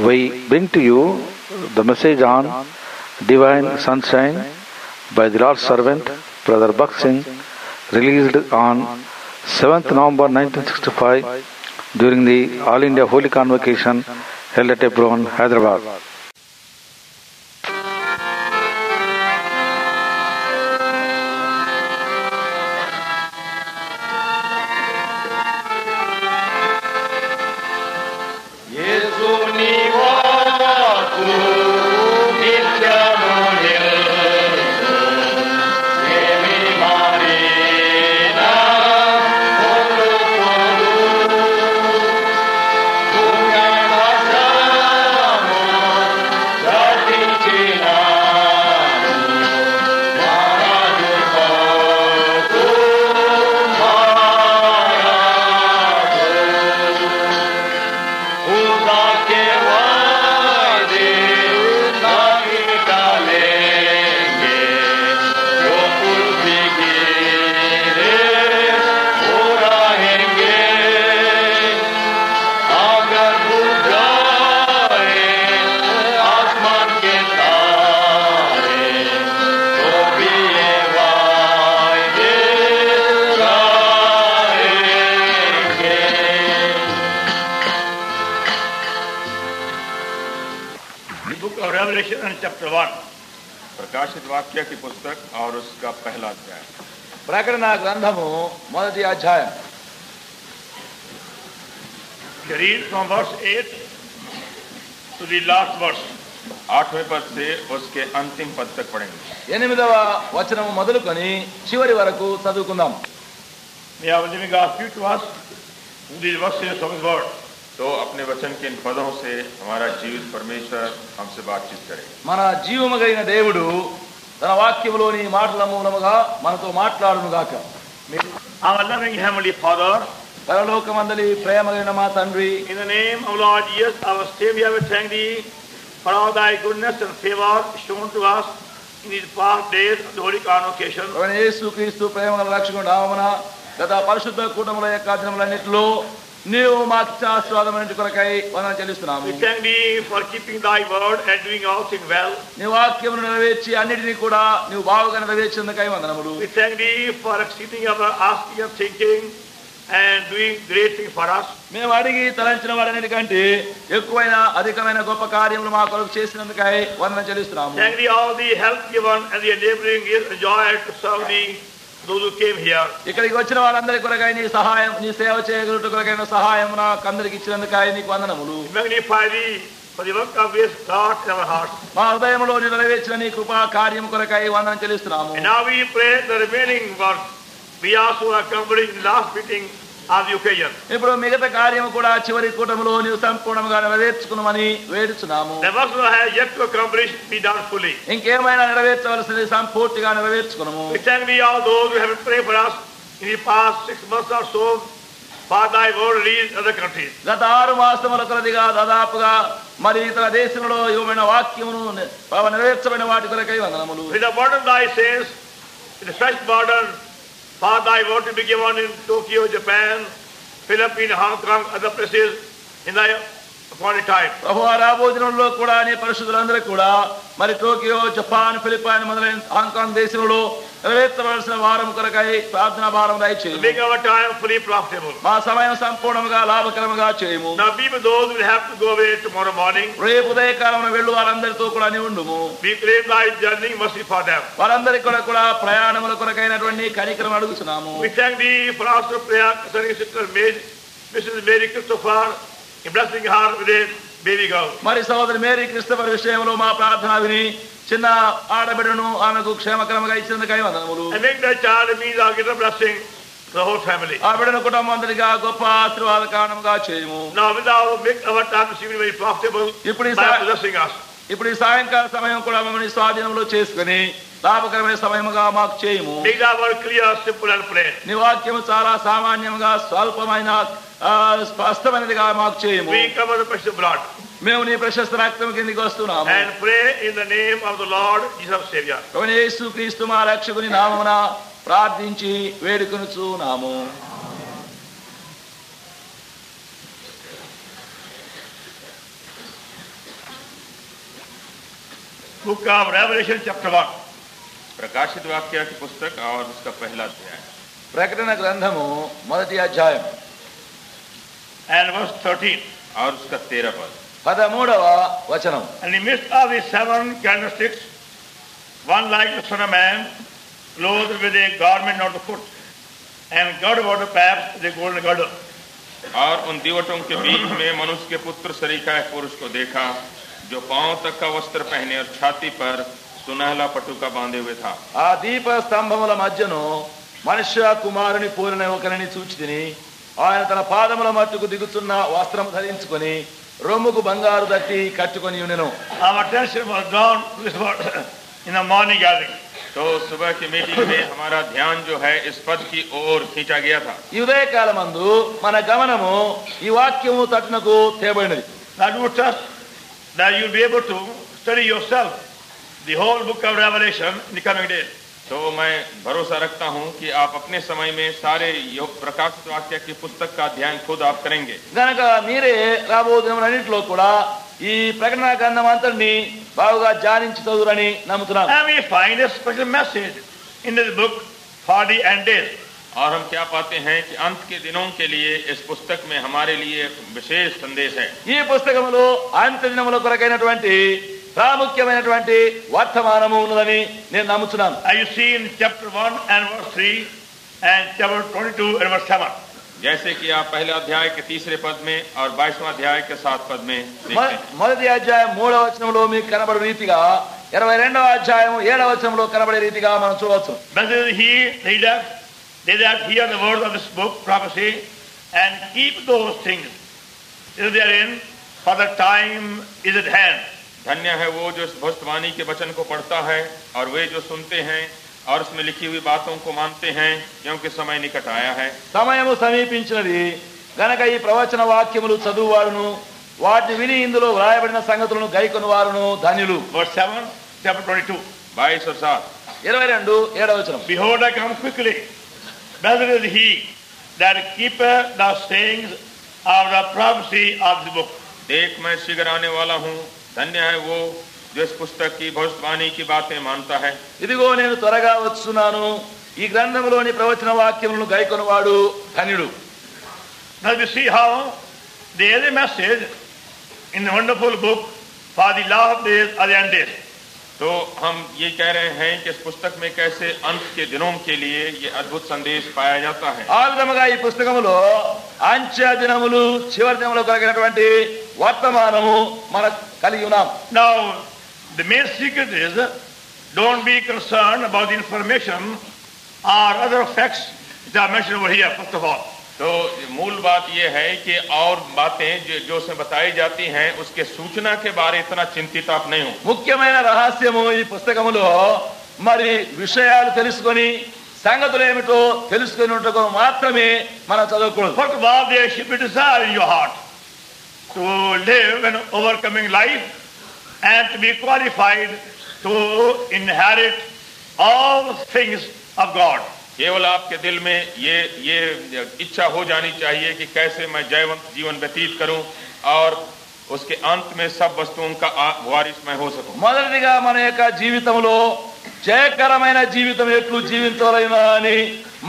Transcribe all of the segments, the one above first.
we bring to you the message on Divine Sunshine by the Lord's servant, Brother Buck Singh, released on 7th November 1965 during the All India Holy Convocation held at Hebron, Hyderabad. Chapter 1 ప్రకాశిత వాక్య की पुस्तक और उसका पहला अध्याय ప్రకటన గ్రంథము మొదటి అధ్యాయం. read from verse 8 to the last verse. 8वें पद से उसके अंतिम पद तक पढ़ेंगे. 8వ వచనము మొదలుకొని చివరి వరకు చదువుకుందాం. May our living God speak to us through these verses of His word. तो अपने वचन के इन पदों से हमारा जीवित परमेश्वर हमसे बातचीत करे. మన జీవము కలిగిన దేవుడు తన వాక్యములోని మాటల మూలముగా మనతో మాట్లాడును గాక. Our loving heavenly Father, పరలోకమందలి ప్రేమ కలిగిన మా తండ్రి, in the name of Lord Jesus our Savior, we thank thee for all thy goodness and favor shown to us in these past days of the Holy Convocation. యేసుక్రీస్తు ప్రేమ గల రక్షకుని నామమున గత పరిశుద్ధ కూటముల యొక్క దినములన్నిటిలో నీవు మాకు ఆశీర్వాదమైన కొరకై వందనాలు చెల్లిస్తున్నాము. We thank thee for keeping thy word and doing all things well. నీ వాక్యమును నెరవేర్చి అన్నిటినీ కూడా నీవు బాగుగా నెరవేర్చేందుకై వందనములు. We thank thee for exceeding our asking and thinking and doing great things for us. మేము అడిగి తలంచిన వాడన్నిటికంటే ఎక్కువైన అధికమైన గొప్ప కార్యములు మా కొరకు చేసినందుకై వందనం చెల్లిస్తున్నాము. Thank thee all the help given and the enabling is enjoyed to serve thee. Those who came here, ఇక్కడికి వచ్చిన వారందరి కొరకై నీ సహాయం, నీ సేవ చేయగలుగుట కొరకైన సహాయం నాకు అందరికి ఇచ్చినందుకై నీకు వందనములు. magnify thee for the work of this God in our hearts. మా హృదయంలో నెరవేర్చిన నీ కృపా కార్యం కొరకై వందనం చెల్లిస్తున్నాము. And now we pray the remaining work we also accomplished in the last meeting of the occasion. ఇప్పుడు మిగతా కార్యము కూడా చివరి కూటములో నీవు సంపూర్ణంగా నెరవేర్చుకున్నామని వేడుచున్నాము. The work that has yet to accomplish be done fully. ఇంకేమైనా నెరవేర్చవలసింది సంపూర్తిగా నెరవేర్చుకున్నాము. We thank thee all those who have prayed for us in the past 6 months or so for thy word released in other countries. గత 6 మాసముల కొలదిగా దాదాపుగా మరి ఇతర దేశంలో ఇవ్వబడిన వాక్యమును నెరవేర్చబడిన వాటి కొరకై వందనములు. With the burden thy saints, with the fresh burden for thy word to be given in Tokyo, Japan, Philippines, Hong Kong, other places in thy appointed time. ప్రభువా రాబోదినంలో కూడా నీ పరిశుద్ధులందరూ కూడా మరి టోకియో, జపాన్, ఫిలిప్పైన్ మొదలైన హాంకాంగ్ దేశంలో నెరవేర్చవలసిన వారం కొరకై ప్రార్థనా భారం దయచేయము. Make our time fully profitable. మా సమయం సంపూర్ణంగా లాభకరంగా చేయము. Now be with those who will have to go away tomorrow morning. రేపు ఉదయకాలమున వెళ్ళు వారందరితో కూడా నీ ఉండుము. We claim thy journey mercy for them. వారందరి కూడా ప్రయాణముల కొరకైనటువంటి కనికరం అడుగుతున్నాము. We thank thee for also prayer concerning Sister Mrs. Mary Christopher, in blessing her with a baby girl. మరి సోదరి మేరీ క్రిస్టోఫర్ విషయంలో మా ప్రార్థన విని చిన్న ఆడబిడ్డను ఆమెకు క్షేమకరంగా ఇచ్చినందుకై వందనములు. And make that child a means of greater blessing to the whole family. ఆ బిడ్డను కుటుంబం అందరిగా గొప్ప ఆశీర్వాద కారణంగా చేయము. Now without make our time this evening very profitable by possessing us. ఇప్పుడు ఈ సాయంకాల సమయం కూడా మమ్మల్ని స్వాధీనంలో చేసుకుని లాభకరమైన సమయముగా మాకు చేయము. Make that word clear, simple and plain. నీ వాక్యము చాలా సామాన్యంగా స్వల్పమైన స్పష్టమైనదిగా మాకు చేయము. We cover the precious blood. మేము నీ ప్రశస్త రక్తం కిందికి వస్తున్నాము. And pray in the name of the Lord Jesus Savior. ప్రభువైన యేసుక్రీస్తు మా రక్షకుని నామమున ప్రార్థించి వేడుకొనుచున్నాము. book of Revelation chapter 1. प्रकाशित वाक्य की पुस्तक और उसका पहला अध्याय, ప్రకటన గ్రంథము మొదటి అధ్యాయం and verse 13. और उसका 13 पद। 13వ వచనం. And in the midst of the 7 candlesticks, one like the Son of Man, clothed with a garment on the foot, and girded about the paps with a golden girdle. और उन दीवटों के बीच में मनुष्य के पुत्र सरीखा एक पुरुष को देखा, जो पांव तक का वस्त्र पहने और छाती पर सुनहला पटुका बांधे हुए था। ఆ దీప స్తంభముల మధ్యను మనుష్య కుమారుని పోలిన ఒకరిని చూచితిని. ఆయన తన పాదముల మట్టుకు దిగుతున్న వస్త్రం ధరించుకొని రొమ్ముకు బంగారు దట్టి కట్టుకొని ఉండెను. Our attention was drawn to this word in the morning gathering. तो सुबह की मीटिंग में हमारा ध्यान जो है इस पद की ओर खींचा गया था। ఈ ఉదయకాలమందు మన గమనము ఈ వాక్యము తట్టునకు తేబడినది. That would trust that you'll be able to study yourself the whole book of Revelation in the coming days. तो मैं भरोसा रखता हूं कि आप अपने समय में सारे प्रकाशित वाक्य की पुस्तक का अध्ययन खुद आप करेंगे। గనక మీరే రాబో దినములన్నిటిలో కూడా ఈ ప్రకటన గ్రంథం అంతటిని బాగుగా ధ్యానించి చదువురని నమ్ముతున్నాను. And we find a special message in this book for the end days. और हम क्या पाते हैं कि अंत के दिनों के लिए इस पुस्तक में हमारे लिए एक विशेष संदेश है। ఈ పుస్తకములో అంత్య దినముల కొరకైనటువంటి ప్రాముఖ్యమైనటువంటి వర్తమానము ఉన్నదని నేను నమ్ముతున్నాను. As you see in chapter 1 and verse 3 and chapter 22 and verse 7. जैसे कि आप पहले अध्याय के 3 पद में और 22वां अध्याय के 7 पद में देखते हैं। మొదటి అధ్యాయం 3వ వచనంలో మీకు కనబడే రీతిగా 22వ అధ్యాయం 7వ వచనంలో కనబడే రీతిగా మనం చూడవచ్చు. Blessed is he they that hear the words of this book prophecy and keep those things is therein, for the time is at hand. धन्य है वो जो इस भविष्यवाणी के वचन को पढ़ता है और वे जो सुनते हैं और उसमें लिखी हुई बातों को मानते हैं, क्योंकि समय निकट आया है। సమయము సమీపించినది గనక ఈ ప్రవచన వాక్యములు చదువువారును వాటిని విని ఇందులో వ్రాయబడిన సంగతులను గైకొను వారును ధన్యులు. Verse 7, chapter 22. 22 और 7। 22 7వ వచనం. Behold, I come quickly. Blessed is he that keepeth the sayings of the prophecy of the book. देख मैं शीघ्र आने वाला हूँ, धन्य है वो जो इस पुस्तक की भविष्यवाणी की बातें मानता है। ఇదిగో నేను త్వరగా వచ్చున్నాను, ఈ గ్రంథములోని ప్రవచన వాక్యములను గైకొనువాడు ధన్యుడు. Now we see how there is a message in the wonderful book for the last days of the end days. तो हम ये कह रहे हैं कि इस पुस्तक में कैसे अंत के दिनों के लिए ये अद्भुत संदेश पाया जाता है। ఆ విధముగా ఈ పుస్తకములో అంత్య దినములు చివరి దినములు కలిగినటువంటి వర్తమానము మనం కలిగి ఉన్నాం. Now the main secret is don't be concerned about the information or other facts that are mentioned over here first of all. तो मूल बात यह है कि और बातें जो उसमें बताई जाती हैं उसके सूचना के बारे इतना चिंतित आप नहीं हो। ముఖ్యమైన రహస్యము ఈ పుస్తకములో మరి విషయాలు తెలుసుకొని సంగతులు ఏమిటో తెలుసుకునేటకు మాత్రమే మనం చదవకూడదు. First of all, there should be desire in your heart to live an overcoming life and to be qualified to inherit all things of God. केवल आपके दिल में ये इच्छा हो जानी चाहिए कि कैसे मैं जयवंत जीवन व्यतीत करूं और उसके अंत में सब वस्तुओं का वारिस मैं हो सकूं। మొదటిగా మన యొక్క జీవితంలో జయకరమైన జీవితం ఎట్లు జీవించాలైనా అని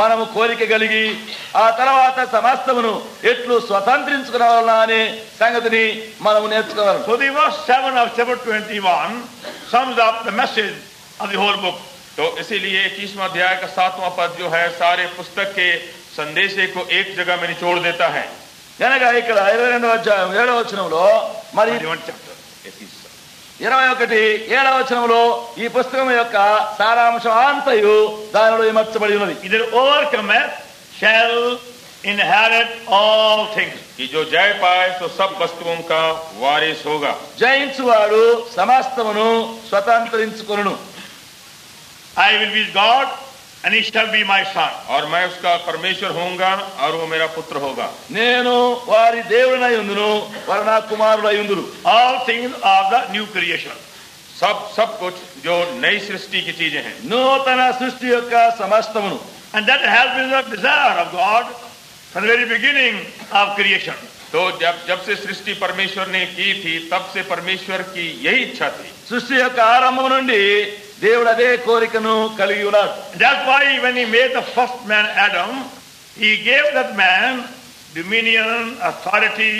మనము కోరిక కలిగి ఆ తర్వాత సమస్తమును ఎట్లు స్వతంత్రించుకోవాలన్నా అనే సంగతిని మనము నేర్చుకోవాలి. So the verse 7 of chapter 21 sums up the message of the whole book. तो इसीलिए 21वां अध्याय का 7वां पद जो है सारे पुस्तक के संदेशे को एक जगह में निचोड़ देता है। కనుక ఇక్కడ 22వ అధ్యాయం 7వ వచనంలో మరి 21 chapter. 21 7వ వచనంలో ఈ పుస్తకం యొక్క సారాంశం అంతయు దానిలో ఇమర్చబడి ఉన్నది. Either overcometh shall inherit all things. कि जो जय पाए तो सब वस्तुओं का वारिस होगा। జయించువాడు సమస్తమును స్వతంత్రించుకొనును. I will be God and he shall be my son. और मैं उसका परमेश्वर होऊंगा और वो मेरा पुत्र होगा। నేను వారి దేవుడినై ఉందును, వారు నా కుమారుడై ఉందురు. All things of the new creation. सब कुछ जो नई सृष्टि की चीजें हैं। నూతన సృష్టి యొక్క సమస్తమును. And that has been the desire of God from the very beginning of creation. तो जब से सृष्टि परमेश्वर ने की थी तब से परमेश्वर की यही इच्छा थी. సృష్టి యొక్క ఆరంభం నుండి దేవుడు అదే కోరికను కలిగి ఉన్నాడు. That's why when he made the first man Adam, he gave that man dominion, authority,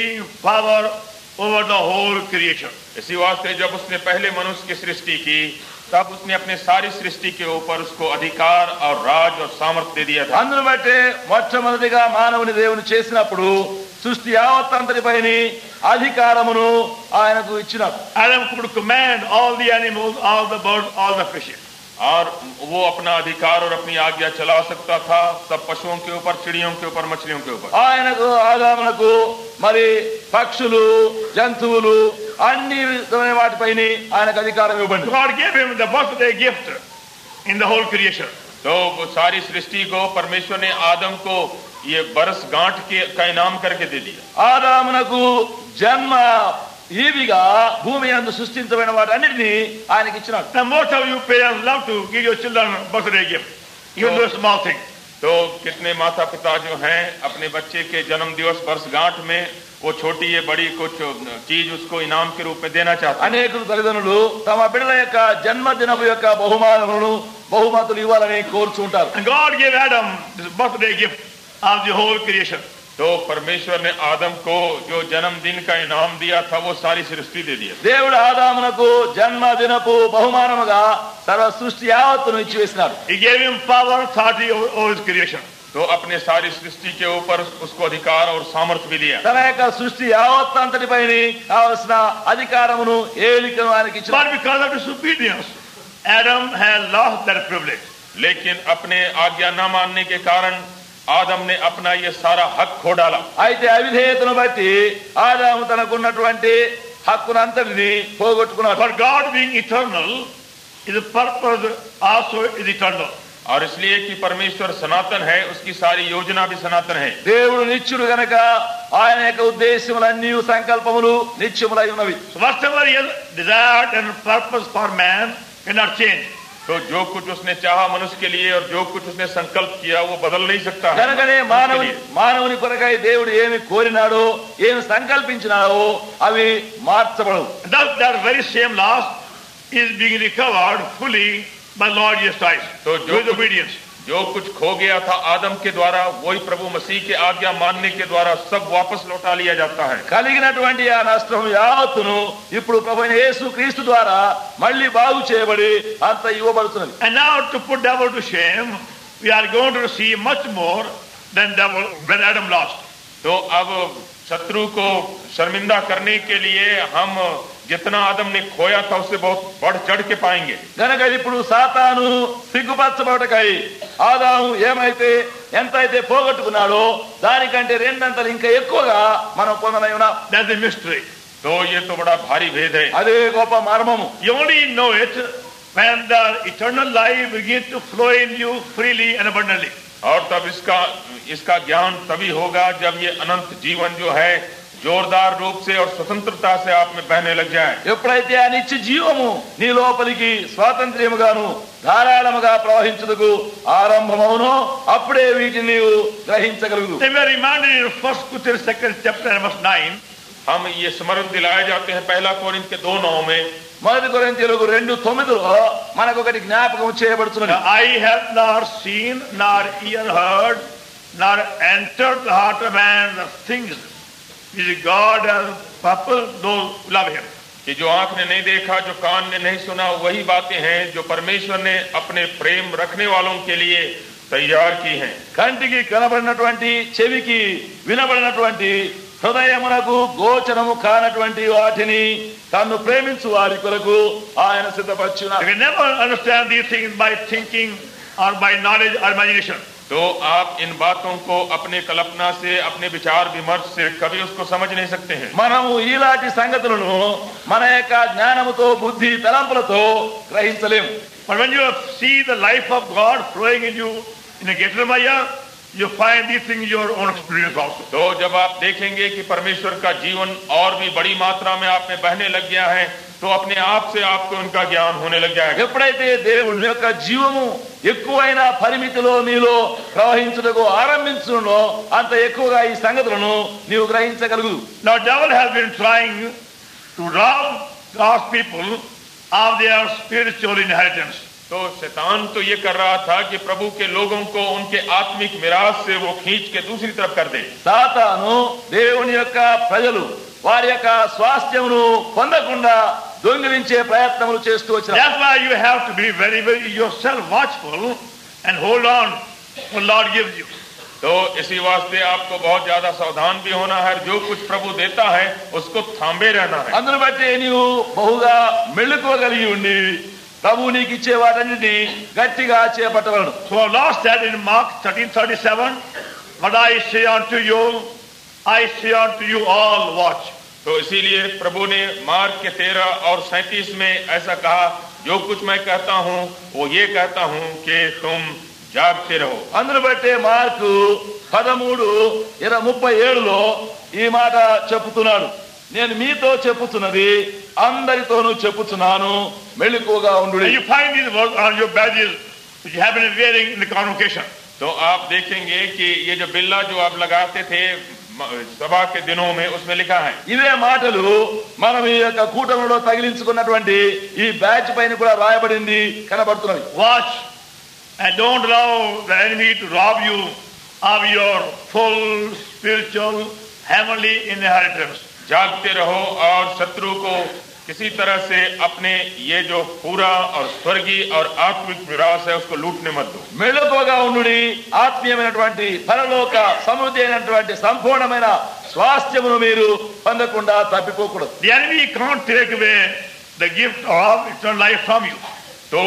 power over the whole creation. इसी वास्ते जब उसने पहले मनुष्य की सृष्टि की तब उसने अपने सारी सृष्टि के ऊपर उसको अधिकार और राज और सामर्थ्य दे दिया था. అందును బట్టే మొట్టమొదటిగా మానవుని దేవుని చేసినప్పుడు సృష్టి యావత్తంతటిపైన అధికారమును ఆయనకు ఇచ్చినాడు. Adam could command all the animals, all the birds, all the fishes. और वो अपना अधिकार और अपनी आज्ञा चला सकता था सब पशुओं के ऊपर, चिड़ियों के ऊपर, मछलियों के ऊपर. ఆయనకు ఆదామునకు మరి పక్షులు జంతువులు అన్ని విధమైన వాటిపైన ఆయనకు అధికారం ఇవ్వబడింది. God gave him the birthday gift in the whole creation. तो वो सारी सृष्टि को परमेश्वर ने आदम को ये बरस गांठ का इनाम करके दे दिया. ఆదామునకు జన్మ ఈవిగా భూమి యందు సృష్టించబడిన వాటన్నిటిని ఆయనకి ఇచ్చినాడు. Now most of you parents love to give your children birthday gift, even though small thing. तो कितने माता पिता जो हैं अपने बच्चे के जन्म दिवस वर्षगांठ में वो छोटी ये बड़ी कुछ चीज उसको इनाम के रूप में देना चाहते हैं. అనేకులు తల్లిదండ్రులు తమ బిడ్డల యొక్క జన్మదినపు యొక్క బహుమతులు ఇవ్వాలని కోరుచుంటారు. And God gave Adam this birthday gift of the whole creation. तो परमेश्वर ने आदम को जो जन्मदिन का इनाम दिया था वो सारी सृष्टि दे दिया. దేవుడు ఆదామునకు జన్మదినపు బహుమానముగా సర్వ సృష్టి యావత్తును ఇచ్చి వేసినాడు. He gave him power, authority over his creation. तो अपने सारी सृष्टि के ऊपर उसको अधिकार और सामर्थ्य भी दिया. తన యొక్క సృష్టి యావత్తంతటిపైన కావలసిన అధికారమును ఏలికను ఆయనకి ఇచ్చాడు. But because of disobedience, Adam had lost that privilege. लेकिन अपने आज्ञा न मानने के कारण आदम ने अपना ये सारा हक खो डाला. అయితే అవిధేయతను బట్టి ఆదాము తనకున్నటువంటి హక్కునంతటిని పోగొట్టుకున్నాడు. For God being eternal, his purpose also is eternal. और इसलिए कि परमेश्वर सनातन है उसकी सारी योजना भी सनातन है. దేవుడు నిత్యుడు గనక ఆయన యొక్క ఉద్దేశములన్నీ సంకల్పములు నిత్యములై ఉన్నవి. So whatever he has desired and purpose for man cannot change. तो जो कुछ उसने चाहा मनुष्य के लिए और जो कुछ उसने संकल्प किया वो बदल नहीं सकता है. కనుకనే మానవుని కొరకై దేవుడు ఏమి కోరినాడో ఏమి సంకల్పించినాడో అవి మార్చబడవు. Thus that very same loss is being recovered fully by Lord Jesus Christ. तो with obedience. जो कुछ खो गया था आदम के द्वारा वही प्रभु मसीह के आज्ञा मानने के द्वारा सब वापस लौटा लिया जाता है. కలిగినటువంటి ఆ నష్టం యావత్తును ఇప్పుడు ప్రభువైన యేసుక్రీస్తు ద్వారా మళ్ళీ బాగు చేయబడి అంత ఇవ్వబడుతున్నది. And now to put devil to shame, we are going to receive much more than devil when Adam lost. तो अब शत्रु को शर्मिंदा करने के लिए हम जितना आदम ने खोया था उससे बहुत बढ़ चढ़ के पाएंगे. గనక ఇప్పుడు సాతాను సిగ్గుపరచబడకై ఆదాము ఎంతైతే పోగొట్టుకున్నాడో దానికంటే రెండంతలు ఇంకా ఎక్కువగా మనం పొందనై ఉన్నాం. That's the mystery. तो ये तो बड़ा भारी भेद है. అదే గొప్ప మర్మము. You only know it when the eternal life begins to flow in you freely and abundantly. और तब इसका ज्ञान तभी होगा जब ये अनंत जीवन जो है जोरदार रूप से और स्वतंत्रता से आप में बहने लग जाए. ఎప్పుడైతే ఆ నిత్య జీవము నీ లోపలికి స్వాతంత్ర్యముగాను ధారాళముగా ప్రవహించుటకు ఆరంభమవునో అప్పుడే వీటిని నీవు గ్రహించగలుగు. They were reminded in 1 Corinthians 2nd chapter verse 9. हम ये स्मरण दिलाए जाते हैं 1 कोरिन्थ के 2:9 में. మొదటి కొరింథీయులకు 2:9 మనకు ఒకటి జ్ఞాపకం చేయబడుతున్నది. I have not seen nor ear heard nor entered the heart of man the things which God has purposed those who love him. कि जो आंख ने नहीं देखा, जो कान ने नहीं सुना, वही बातें हैं जो परमेश्वर ने अपने प्रेम रखने वालों के लिए तैयार की हैं. కంటికి కనబడినటువంటి చెవికి వినబడినటువంటి హృదయమునకు గోచరము కానటువంటి వాటిని తన్ను ప్రేమించు వారి కొరకు ఆయన సిద్ధపరచును. You can never understand these things by thinking or by knowledge or imagination. तो आप इन बातों को अपने कल्पना से, अपने विचार विमर्श से कभी उसको समझ नहीं सकते हैं. మనము ఇలాంటి సంగతులను మన యొక్క జ్ఞానముతో బుద్ధి తలంపులతో గ్రహించలేము. But when you see the life of God flowing in you in a greater measure, you find these things in your own experience also. तो जब आप देखेंगे कि परमेश्वर का जीवन और भी बड़ी मात्रा में आप में बहने लग गया है तो अपने आप से आपको उनका ज्ञान होने लग जाएगा। ఎప్పుడైతే దేవుని యొక్క జీవము ఎక్కువైన పరిమితిలో నీలో ప్రవహించుటకు ఆరంభించునో అంత ఎక్కువగా ఈ సంగతులను నీవు గ్రహించగలుగు. Now devil has been trying to rob God's people of their spiritual inheritance. तो शैतान तो ये कर रहा था कि प्रभु के लोगों को उनके आत्मिक मिरास से वो खींच के दूसरी तरफ कर दे। సాతాను దేవుని యొక్క ప్రజలు వారి యొక్క స్వాస్థ్యమును పొందకుండా దొంగిలించే ప్రయత్నములు చేస్తూ వచ్చారు. That's why you have to be very, very yourself watchful and hold on what Lord gives you. तो इसी वास्ते आपको बहुत ज्यादा सावधान भी होना है, जो कुछ प्रभु देता है उसको थांबे रहना है। అందును బట్టి నీవు బహుగా మెళుకోగలిగి ఉండి ప్రభు నీకు ఇచ్చే వాటన్నిటిని గట్టిగా చేపట్టవలను. So our Lord said in Mark 13:37, what I say unto you, I say unto you all, watch. तो इसीलिए प्रभु ने मार्क के 13 और 37 में ऐसा कहा, जो कुछ मैं कहता हूँ वो ये कहता हूँ कि तुम जागते रहो. అందును బట్టే మార్కు 13:37లో ఈ మాట చెప్పుతున్నాడు, నేను మీతో చెప్పుతున్నది అందరితోనూ చెప్పుచున్నాను, మెళుకువగా ఉండుడి. You find these words on your badges which you have been wearing in the convocation. तो आप देखेंगे कि ये जो बिल्ला जो आप लगाते थे सभा के दिनों में, उसमें लिखा है. ఇవే మాటలు మనం ఈ యొక్క కూటమిలో తగిలించుకున్నటువంటి ఈ బ్యాచ్ పైన కూడా రాయబడింది కనబడుతున్నది. Watch and don't allow the enemy to rob you of your full spiritual heavenly inheritance. जागते रहो और शत्रु को किसी तरह से अपने ये जो पूरा और स्वर्गीय और आत्मिक विरास है उसको लूटने मत दो. మెళకువగా ఉండుడి, ఆత్మీయమైనటువంటి పరలోక సమృద్ధి అయినటువంటి సంపూర్ణమైన స్వాస్థ్యమును మీరు పొందకుండా తప్పిపోకూడదు. The enemy can't take away the gift of eternal life from you. तो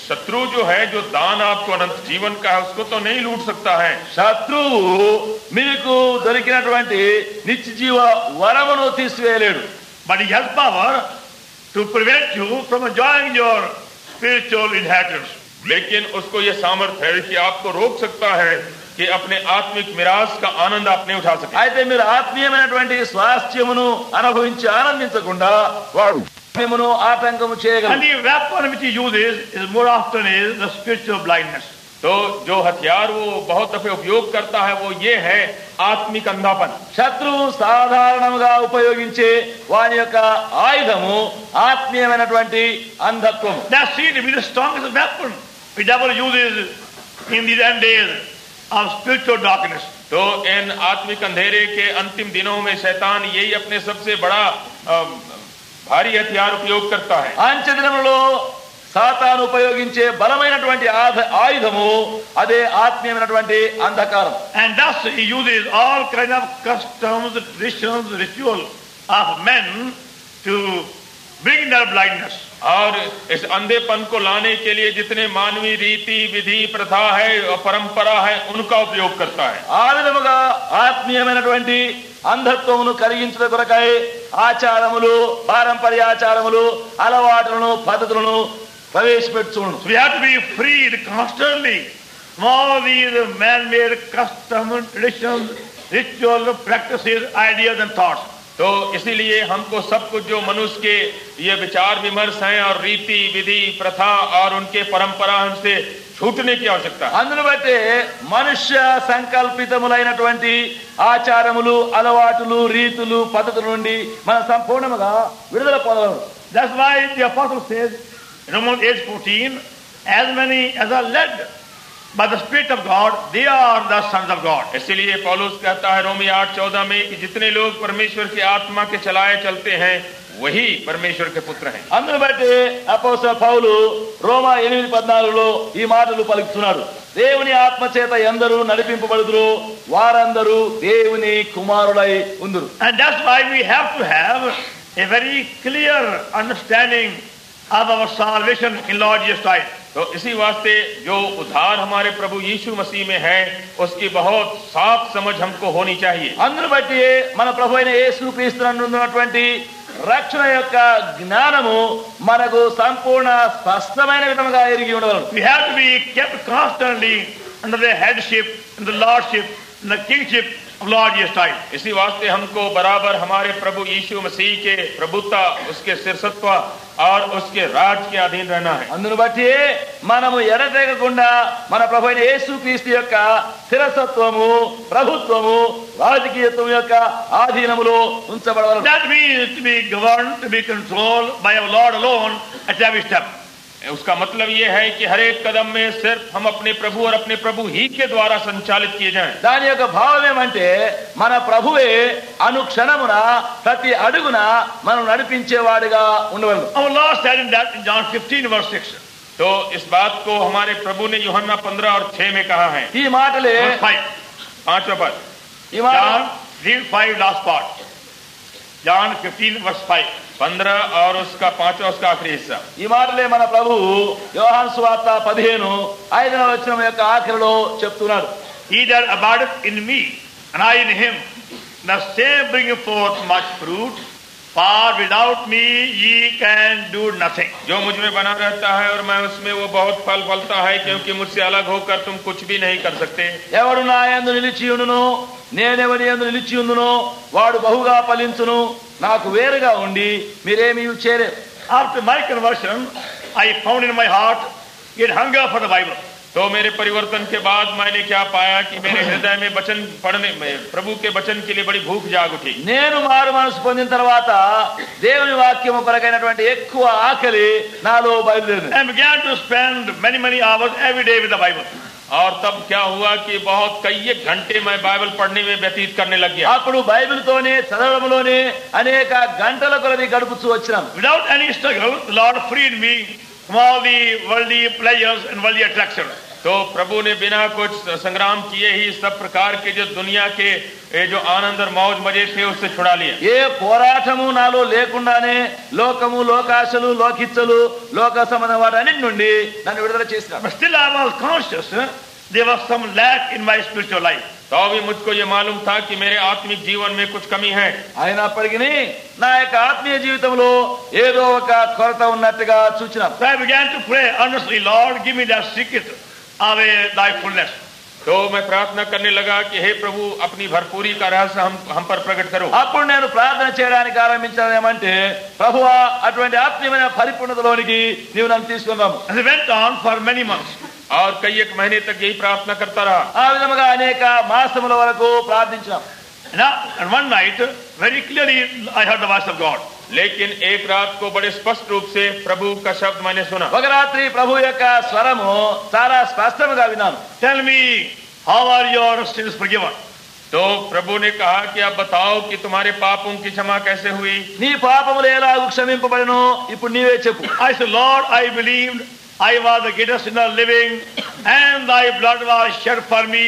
शत्रु जो है, जो दान आपको अनंत जीवन का है, उसको तो नहीं लूट सकता है. శత్రువు మీకు దొరికినటువంటి నిత్య జీవ వరమును తీసివేయలేడు. But he has power to prevent you from enjoying your spiritual inheritance. लेकिन उसको ये सामर्थ्य है कि आपको रोक सकता है कि अपने आत्मिक मिरास का आनंद आप नहीं उठा सके. అయితే మీరు ఆత్మీయమైనటువంటి స్వాస్థ్యమును అనుభవించి ఆనందించకుండా వాడు మిమ్మను ఆటంకము And చేయగలడు. the weapon which he uses is more often is the spiritual blindness. तो जो हथियार वो बहुत दफे उपयोग करता है वो ये है आत्मिक अंधापन. శత్రువు సాధారణంగా ఉపయోగించే వాని యొక్క ఆయుధము ఆత్మీయమైనటువంటి అంధత్వం. That seems to be the strongest weapon the devil uses in these end days of spiritual darkness. तो इन आत्मिक अंधेरे के अंतिम दिनों में शैतान यही अपने सबसे बड़ा भारी हथियार उपयोग करता है. అంచె దినములో సాతాను ఉపయోగించే బలమైనటువంటి ఆయుధము అదే ఆత్మీయమైనటువంటి అంధకారం. And thus he uses all kind of customs, traditions, rituals of men to bring their blindness. और इस अंधेपन को लाने के लिए जितने मानवीय रीति विधि प्रथा है और परंपरा है उनका उपयोग करता है. ఆ విధముగా ఆత్మీయమైనటువంటి అంధత్వమును కలిగించుట కొరకై ఆచారములు, పారంపర్యాచారములు, అలవాట్లను, పద్ధతులను ప్రవేశపెట్టుచును. So we have to be freed constantly from all these man-made customs, traditions, rituals, practices, ideas and thoughts. तो इसीलिए हमको सब कुछ जो मनुष्य के ये विचार विमर्श हैं और रीति विधि प्रथा और उनके परंपरा उनसे छूटने की आवश्यकता है. అందును బట్టే మనుష్య సంకల్పితములైనటువంటి ఆచారములు, అలవాటులు, రీతులు, పద్ధతుల నుండి మనం సంపూర్ణంగా విడుదల పొందగలం. That's why the apostle says in Romans 8:14, as many as are led by the Spirit of God, they are the sons of God. इसीलिए पौलुस कहता है रोमी 8:14 में कि जितने लोग परमेश्वर की आत्मा के चलाए चलते हैं वही परमेश्वर के पुत्र हैं. అందును బట్టి అపోస్తలుడు పౌలు రోమా 8:14లో ఈ మాటలు పలుకుతున్నాడు, దేవుని ఆత్మ చేత ఎందరూ నడిపింపబడుదురో వారందరూ దేవుని కుమారులై ఉందురు. And that's why we have to have a very clear understanding of our salvation in Lord Jesus Christ. तो इसी वास्ते जो उद्धार हमारे प्रभु यीशु मसीह में है उसकी बहुत साफ समझ हमको होनी चाहिए. అందును బట్టి మన ప్రభు అయిన యేసుక్రీస్తునందు ఉన్నటువంటి రక్షణ యొక్క జ్ఞానము మనకు సంపూర్ణ స్పష్టమైన విధంగా ఎరిగి ఉండగలరు. We have to be kept constantly under the headship and the lordship and the kingship of Lord Jesus Christ. इसी वास्ते हमको बराबर हमारे प्रभु यीशु मसीह के प्रभुता, उसके शिरसत्व और उसके राज के अधीन रहना है. అందును బట్టి మనము ఎడతెగకుండా మన ప్రభు అయిన యేసుక్రీస్తు యొక్క శిరసత్వము, ప్రభుత్వము, రాజకీయత్వం యొక్క ఆధీనములో ఉంచబడవలెను. That means to be governed, to be controlled by our Lord alone at every step. उसका मतलब ये है कि हर एक कदम में सिर्फ हम अपने प्रभु और अपने प्रभु ही के द्वारा संचालित किए जाएं. దాని యొక్క భావం ఏమంటే మన ప్రభువే అనుక్షణమున ప్రతి అడుగున మనం నడిపించేవాడిగా ఉండవలెను. Our Lord said in that in John 15 verse 6. तो इस बात को हमारे प्रभु ने यूहन्ना 15 और 6 में कहा है. ఈ మాటలే Verse 5. 5वां पद. ఈ మాట John 3:5 last part. John 15 verse 5. 15 और उसका 5वां उसका आखिरी हिस्सा. ఈ మాటలే మన ప్రభు యోహాను సువార్త 15:5వ వచనం యొక్క ఆఖరిలో చెప్తున్నాడు. He that abideth in me and I in him, the same bringeth forth much fruit, for without me ye can do nothing. जो मुझ में बना रहता है और मैं उसमें, वो बहुत फल फलता है, क्योंकि मुझसे अलग होकर तुम कुछ भी नहीं कर सकते. ఎవడు నా యందు నిలిచి ఉండును, నేనెవడి యందు నిలిచి ఉండును, వాడు బహుగా ఫలించును. నాకు వేరుగా ఉండి మీరేమీ చేయలేరు. After my conversion, I found in my heart great hunger for the Bible. तो मेरे परिवर्तन के बाद मैंने क्या पाया कि मेरे हृदय में वचन पढ़ने में, प्रभु के वचन के लिए बड़ी भूख जाग उठी. నేను మారు మనసు పొందిన తర్వాత దేవుని వాక్యము కొరకైనటువంటి ఎక్కువ ఆకలి నాలో బయలుదేరింది. And began to spend many hours every day with the Bible. और तब क्या हुआ कि बहुत कई घंटे मैं बाइबल पढ़ने में व्यतीत करने लग गया. అప్పుడు బైబిల్తోనే చదవడంలోనే అనేక గంటల కొలది గడుపుతూ వచ్చినాం. Without any struggle, the Lord freed me from all the worldly pleasures and worldly attractions. तो प्रभु ने बिना कुछ संग्राम किए ही सब प्रकार के जो दुनिया के जो आनंद और मौज मजे थे उससे छुड़ा लिया. ఏ పోరాటము నాలో లేకుండానే లోకము, లోకాశలు, లోకిచ్చలు, లోక సంబంధ వాటన్నిటి నుండి నన్ను విడుదల చేసినాడు. But still I was conscious there was some lack in my spiritual life. तो अभी मुझको ये मालूम था कि मेरे आत्मिक जीवन में कुछ कमी है. అయినప్పటికీ నా యొక్క ఆత్మీయ జీవితంలో ఏదో ఒక కొరత ఉన్నట్టుగా చూచినాం. So I began to pray earnestly, Lord, give me that secret of thy fullness. तो मैं प्रार्थना करने लगा कि हे प्रभु, अपनी भरपूरी का रहस्य हम पर प्रकट करो. అప్పుడు నేను ప్రార్థన చేయడానికి ఆరంభించాను ఏమంటే, ప్రభువా అటువంటి ఆత్మీయమైన పరిపూర్ణతలోనికి నీవు నన్ను తీసుకున్నాము. And I went on for many months. और कई एक महीने तक यही प्रार्थना करता रहा. ఆ విధముగా అనేక మాసముల వరకు ప్రార్థించాం. And one night, very clearly I heard the voice of God. लेकिन एक रात को बड़े स्पष्ट रूप से प्रभु का शब्द मैंने सुना. ఒక రాత్రి ప్రభు యొక్క స్వరము చాలా స్పష్టంగా విన్నాను. Tell me, how are your sins forgiven? तो प्रभु ने कहा कि आप बताओ कि तुम्हारे पापों की क्षमा कैसे हुई. నీ పాపములు ఎలాగూ క్షమింపబడెను ఇప్పుడు నీవే చెప్పు. I said, Lord, I believed I was the greatest sinner living, and thy blood was shed for me,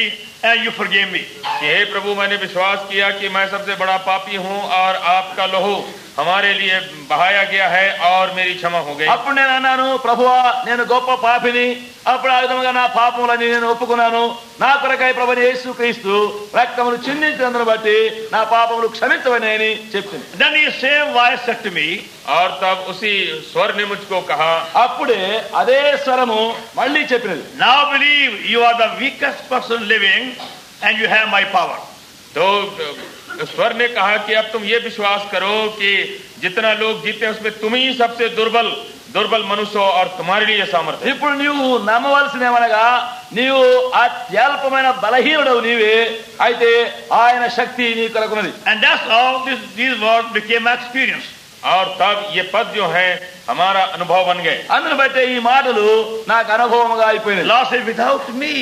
and you forgave me. कि हे प्रभु, मैंने विश्वास किया कि मैं सबसे बड़ा पापी हूँ और आपका लहू हमारे लिए बहाया गया है और मेरी क्षमा हो गई. అప్పుడు నేను అన్నాను, ప్రభువా నేను గొప్ప పాపిని, అప్పుడు ఆ విధంగా నా పాపములని నేను ఒప్పుకున్నాను. నా కొరకై ప్రభువైన యేసుక్రీస్తు రక్తమును చిందించినందును బట్టి నా పాపములు క్షమించవని అని చెప్పింది. Then the same voice said to me, और तब उसी स्वर ने मुझको कहा, అప్పుడే అదే స్వరము మళ్ళీ చెప్పినది, now believe you are the weakest person living, and you have my power. तो स्वर ने कहा कि अब तुम ये विश्वास करो कि जितना लोग जीते उसमें तुम ही सबसे दुर्बल मनुष्य हो और तुम्हारे लिए सामर्थ्य. ఇప్పుడు నీవు నమ్మవలసినేమనగా నీవు అత్యల్పమైన బలహీనుడవు నీవే, అయితే ఆయన శక్తి నీ కొరకున్నది. And that's how these words became my experience. और तब ये पद जो है हमारा अनुभव बन गए. అందును బట్టే ఈ మాటలు నాకు అనుభవముగా అయిపోయినాయి. Lord said, without me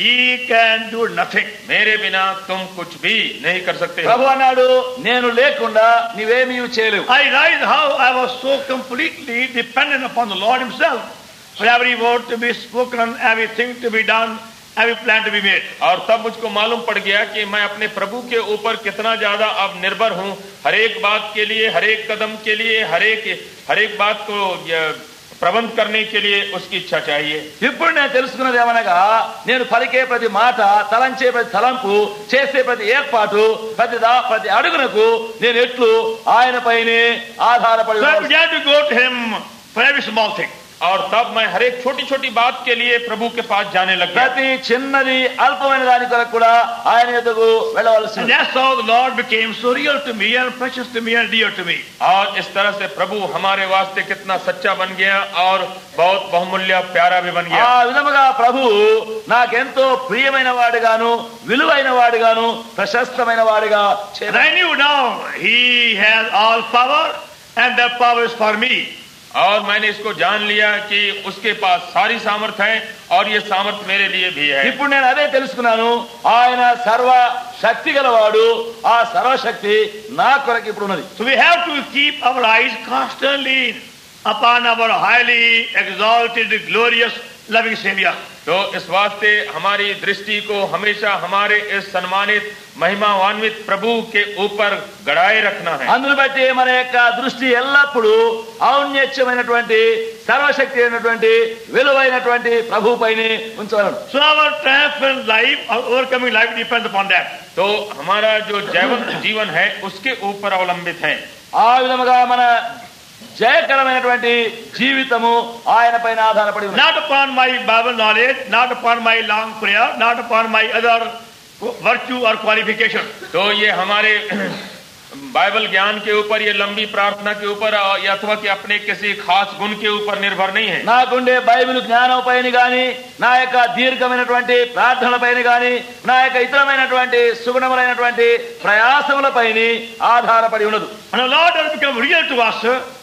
ye can do nothing. मेरे बिना तुम कुछ भी नहीं कर सकते. ప్రభు అన్నాడు, నేను లేకుండా నీవేమీ చేయలేవు. I realized how I was so completely dependent upon the Lord himself for every word to be spoken, everything to be done, every plan to be made. और तब मुझको मालूम पड़ गया कि मैं अपने प्रभु के ऊपर कितना ज्यादा अब निर्भर हूँ. हर एक बात के लिए, हर एक कदम के लिए, हर एक बात को प्रबंध करने के लिए उसकी इच्छा चाहिए. ఇప్పుడు నేను తెలుసుకున్నది ఏమనగా, నేను పలికే ప్రతి మాట, తలంచే ప్రతి తలంపు, చేసే ప్రతి ఏర్పాటు, ప్రతి అడుగునకు నేను ఎట్లు ఆయన పైనే ఆధారపడి So I began to go to him for every small thing. और तब मैं हर एक छोटी छोटी बात के लिए प्रभु के पास जाने लग गया। ప్రతి చిన్నది అల్పమైన దాని కొరకు కూడా ఆయన యొద్దకు వెళ్ళవలసి And that's how the Lord became so real to me and precious to me and dear to me. और इस तरह से प्रभु हमारे वास्ते कितना सच्चा बन गया और बहुत बहुमूल्य प्यारा भी बन ఆ गया। విధముగా ప్రభు నాకెంతో ప్రియమైన వాడుగాను విలువైన వాడుగాను ప్రశస్తమైన వాడుగా And I knew now He has all power and that power is for me. और मैंने इसको जान लिया कि उसके पास सारी सामर्थ है और ये सामर्थ मेरे लिए भी है। ఇప్పుడు నేను అదే తెలుసుకున్నాను, ఆయన సర్వ శక్తి గలవాడు, ఆ సర్వశక్తి నా కొరకు ఇప్పుడు ఉన్నది. So we have to keep our eyes constantly upon our highly exalted, glorious, loving Savior. तो इस वास्ते हमारी दृष्टि को हमेशा हमारे इस सम्मानित महिमान्वित प्रभु के ऊपर गड़ाए रखना है। అందును బట్టి మన యొక్క దృష్టి ఎల్లప్పుడూ ఔన్నత్యమైనటువంటి సర్వశక్తి అయినటువంటి విలువైనటువంటి ప్రభు పైనే ఉంచవలను. So our triumphant life, our overcoming life depends upon that. तो हमारा जो जीवन है उसके ऊपर अवलंबित है। ఆ విధముగా మన జయకరమైనటువంటి జీవితము ఆయన పైన ఆధారపడి ఉంది. Not upon my Bible knowledge, not upon my long prayer, not upon my other virtue or qualification. तो ये हमारे बाइबल ज्ञान के ऊपर, ये लंबी प्रार्थना के ऊपर या अथवा कि अपने किसी खास गुण के ऊपर निर्भर नहीं है। నాకుండే బైబిల్ జ్ఞానం పైన గాని, నా యొక్క దీర్ఘమైనటువంటి ప్రార్థనల పైన గాని, నా యొక్క ఇతరమైనటువంటి సుగుణములైనటువంటి ప్రయాసముల పైన ఆధారపడి ఉండదు. When the Lord has become real to us,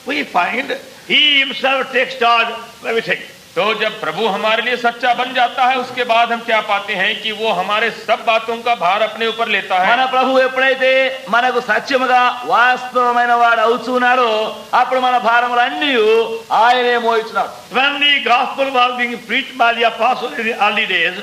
we find He Himself takes charge of everything. तो जब प्रभु हमारे लिए सच्चा बन जाता है उसके बाद हम क्या पाते हैं कि वो हमारे सब बातों का भार अपने ऊपर लेता है। మన ప్రభు ఎప్పుడైతే మనకు సత్యముగా వాస్తవమైన వాడు అవుతున్నాడో అప్పుడు మన భారములన్నీ ఆయనే మోయించున్నాడు. When the gospel was being preached by the apostles in the early days,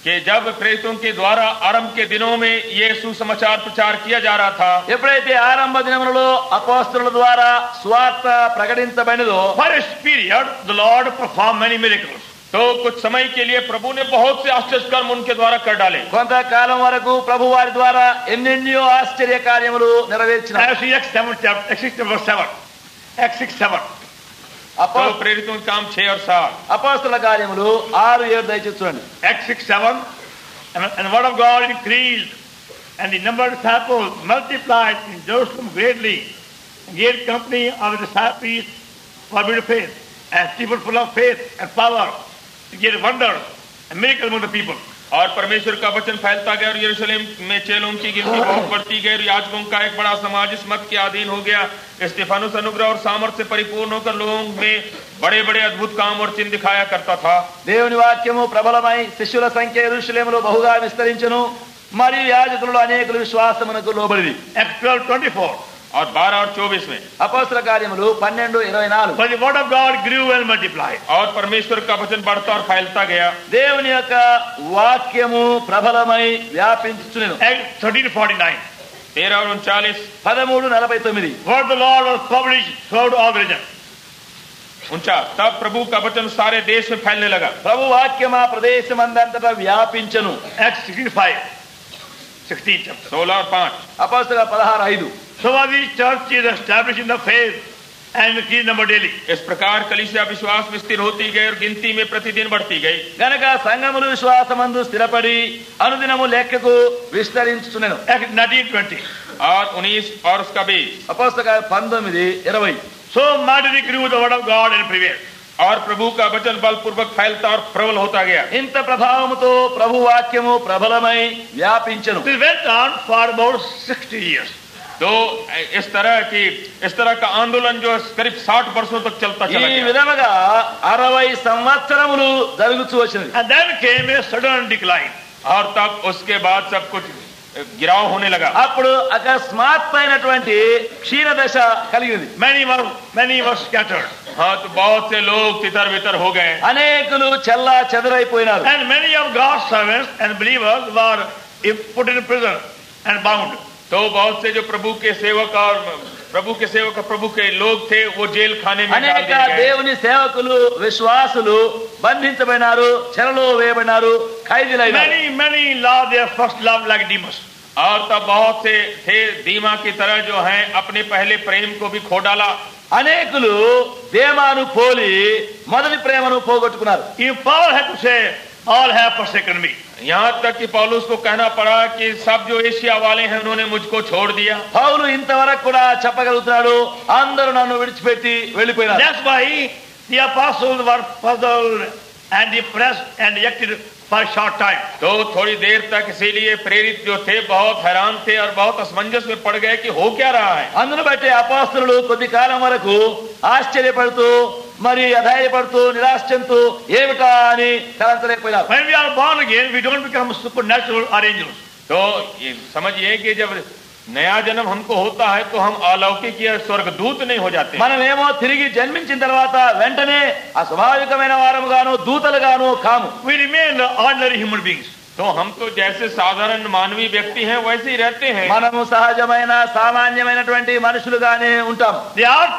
कि जब प्रेरितों के द्वारा आरंभ के दिनों में ये सुसमाचार प्रचार किया जा रहा था, ఎప్పుడైతే ఆరంభ దినములలో అపోస్తలుల ద్వారా సువార్త ప్రకటించబడినదో for a period the Lord performed many miracles. तो कुछ समय के लिए प्रभु ने बहुत से आश्चर्य कर्म उनके द्वारा कर डाले। కొంతకాలం వరకు ప్రభు వారి ద్వారా ఎన్నెన్నో ఆశ్చర్య కార్యములు నెరవేర్చినారు. As we Acts 7 chapter, Acts 6 verse 7, Acts 6:7. तो प्रेरितों के काम 6 और 7, అపోస్తల కార్యములు 6-7 దయచేసి చూడండి. Acts 6:7, and the word of God increased, and the number of disciples multiplied in Jerusalem greatly, and great company of the disciples were made of faith, and people full of faith and power, to get wonders and miracles among the people. और परमेश्वर का वचन फैलता गया और यरूशलेम में चेलों की गिनती बहुत बढ़ती गई और याजकों का एक बड़ा समाज इस मत के अधीन हो गया। स्तिफनुस अनुग्रह और सामर्थ्य से परिपूर्ण होकर लोगों में बड़े बड़े अद्भुत काम और चिन्ह दिखाया करता था। దేవుని వాక్యము ప్రబలమై శిష్యుల సంఖ్య యెరూషలేములో బహుగా విస్తరించెను, మరియు యాజకులలో అనేకులు విశ్వాసమునకు లోబడిరి. Acts 12:24. और 12 और 24 में అపోస్తల కార్యములు 12:24. For the word of God grew and multiplied. और परमेश्वर का वचन बढ़ता और फैलता गया। దేవుని యొక్క వాక్యము ప్రబలమై వ్యాపించుచునెను. Acts 13:49. 13 और 39, 13:49. Word of the Lord was published throughout all regions. 49, तब प्रभु का वचन सारे देश में फैलने लगा। ప్రభు వాక్యం ఆ ప్రదేశమందంతటా వ్యాపించెను. Acts 16:5. 16 chapter. 16 और 5, అపోస్తల 16:5. So was the church is established in the faith and increased number daily. इस प्रकार कलीसिया विश्वास में स्थिर होती गई और गिनती में प्रतिदिन बढ़ती गई। గనక సంఘములు విశ్వాసమందు స్థిరపడి అనుదినము లెక్కకు విస్తరించుచునెను. Acts 19:20. और 19 और उसका 20, అపోస్తల 19:20. So mightily grew the word of God and prevailed. और प्रभु का वचन बलपूर्वक फैलता और प्रबल होता गया। ఇంత ప్రభావముతో ప్రభు వాక్యము ప్రబలమై వ్యాపించెను. This went on for about 60 years. तो इस तरह का आंदोलन जो करीब 60 वर्षों तक चलता ఈ चला गया। విధముగా 60 సంవత్సరములు జరుగుతూ వచ్చినది. And then came a sudden decline. और तब उसके बाद सब कुछ गिराव होने लगा। అప్పుడు అకస్మాత్తైనటువంటి క్షీణదశ కలిగింది. Many were scattered. हाँ, तो बहुत से लोग तितर बितर हो गए। అనేకులు చెల్లా చెదరైపోయినారు. And many of God's servants and believers were put in prison and bound. तो बहुत से जो प्रभु के सेवक प्रभु के लोग थे वो जेल खाने में डाल అనేక दिए गए। దేవుని సేవకులు విశ్వాసులు బంధించబడినారు, చెరలో వేయబడినారు, ఖైదీలైనారు. Many lost their first love like Demas. और तब बहुत से थे दीमा की तरह जो हैं अपने पहले प्रेम को भी खो डाला। అనేకులు దేమాను పోలి మొదటి ప్రేమను పోగొట్టుకున్నారు. Even Paul had to say, all have forsaken me. यहाँ तक कि पौलुस को कहना पड़ा कि सब जो एशिया वाले हैं उन्होंने मुझको छोड़ दिया. పౌలు ఇంతవరకు కూడా చెప్పగలుగుతున్నాడు, అందరూ నన్ను విడిచిపెట్టి వెళ్ళిపోయినారు. That's why the apostles were puzzled and depressed and rejected for a short time. तो थोड़ी देर तक इसीलिए प्रेरित जो थे बहुत हैरान थे और बहुत असमंजस में पड़ गए कि हो क्या रहा है. అందును బట్టి అపోస్తలులు కొద్ది కాలం వరకు ఆశ్చర్యపడుతూ మరి అధైర్యపడుతూ నిరాశ చెందుతూ ఏమిటా అని తలంచలేకపోయినారు. When we are born again, we don't become supernatural or angels. तो ये समझिए कि जब नया जन्म हमको होता है तो हम अलौकिक या स्वर्गदूत नहीं हो जाते. మనమేమో తిరిగి జన్మించిన తర్వాత వెంటనే అస్వాభావికమైన వారముగాను దూతలుగాను కాము. We remain ordinary human beings. तो हम तो जैसे साधारण मानवीय व्यक्ति हैं वैसे ही रहते हैं. మనము సహజమైన సామాన్యమైనటువంటి మనుషులుగానే ఉంటాం. There are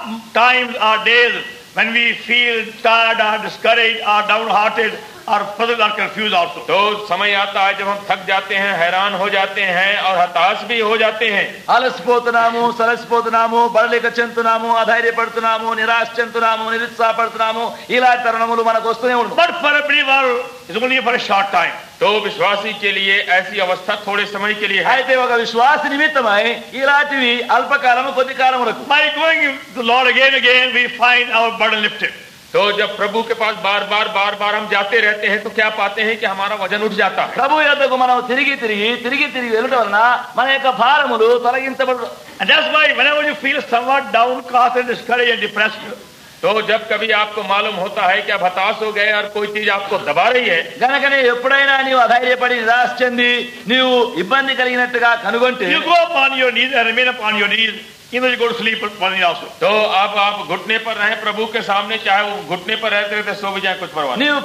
times or days when we feel tired or discouraged or downhearted or puzzled or confused also. तो समय आता है जब हम थक जाते हैं, हैरान हो जाते हैं और हताश भी हो जाते हैं. అలసిపోతున్నాము, సలసిపోతున్నాము, బడలిక చెందుతున్నాము, అధైర్యపడుతున్నాము, నిరాశ చెందుతున్నాము, నిరుత్సాహపడుతున్నాము. ఇలాంటి తరుణములు మనకు వస్తూనే ఉంటాయి. But for a believer, it's only for a short time. तो विश्वासी के लिए ऐसी अवस्था थोड़े समय के लिए है. అయితే ఒక విశ్వాస నిమిత్తమై ఇలాంటివి అల్పకాలము కొద్ది కాలములకు. By going to the Lord again and again, we find our burden lifted. तो जब प्रभु के पास बार बार हम जाते रहते हैं तो क्या पाते हैं कि हमारा वजन उठ जाता है. ప్రభు యొద్దకు మనం తిరిగి వెళ్ళటం వలన మన యొక్క భారములు తొలగించబడు. And that's why whenever you feel somewhat downcast and discouraged and depressed, तो जब कभी आपको मालूम होता है कि आप हताश हो गए और कोई चीज आपको दबा रही है, గనకనే ఎప్పుడైనా నీవు అధైర్యపడి నిరాశ చెంది నీవు ఇబ్బంది కలిగినట్టుగా కనుగొంటే you go upon your knees and remain upon your knees. Even you go to sleep upon it also. तो आप घुटने पर रहें प्रभु के सामने, चाहे वो घुटने पर रहते रहते सो भी जाए, कुछ परवाह नहीं. నీవు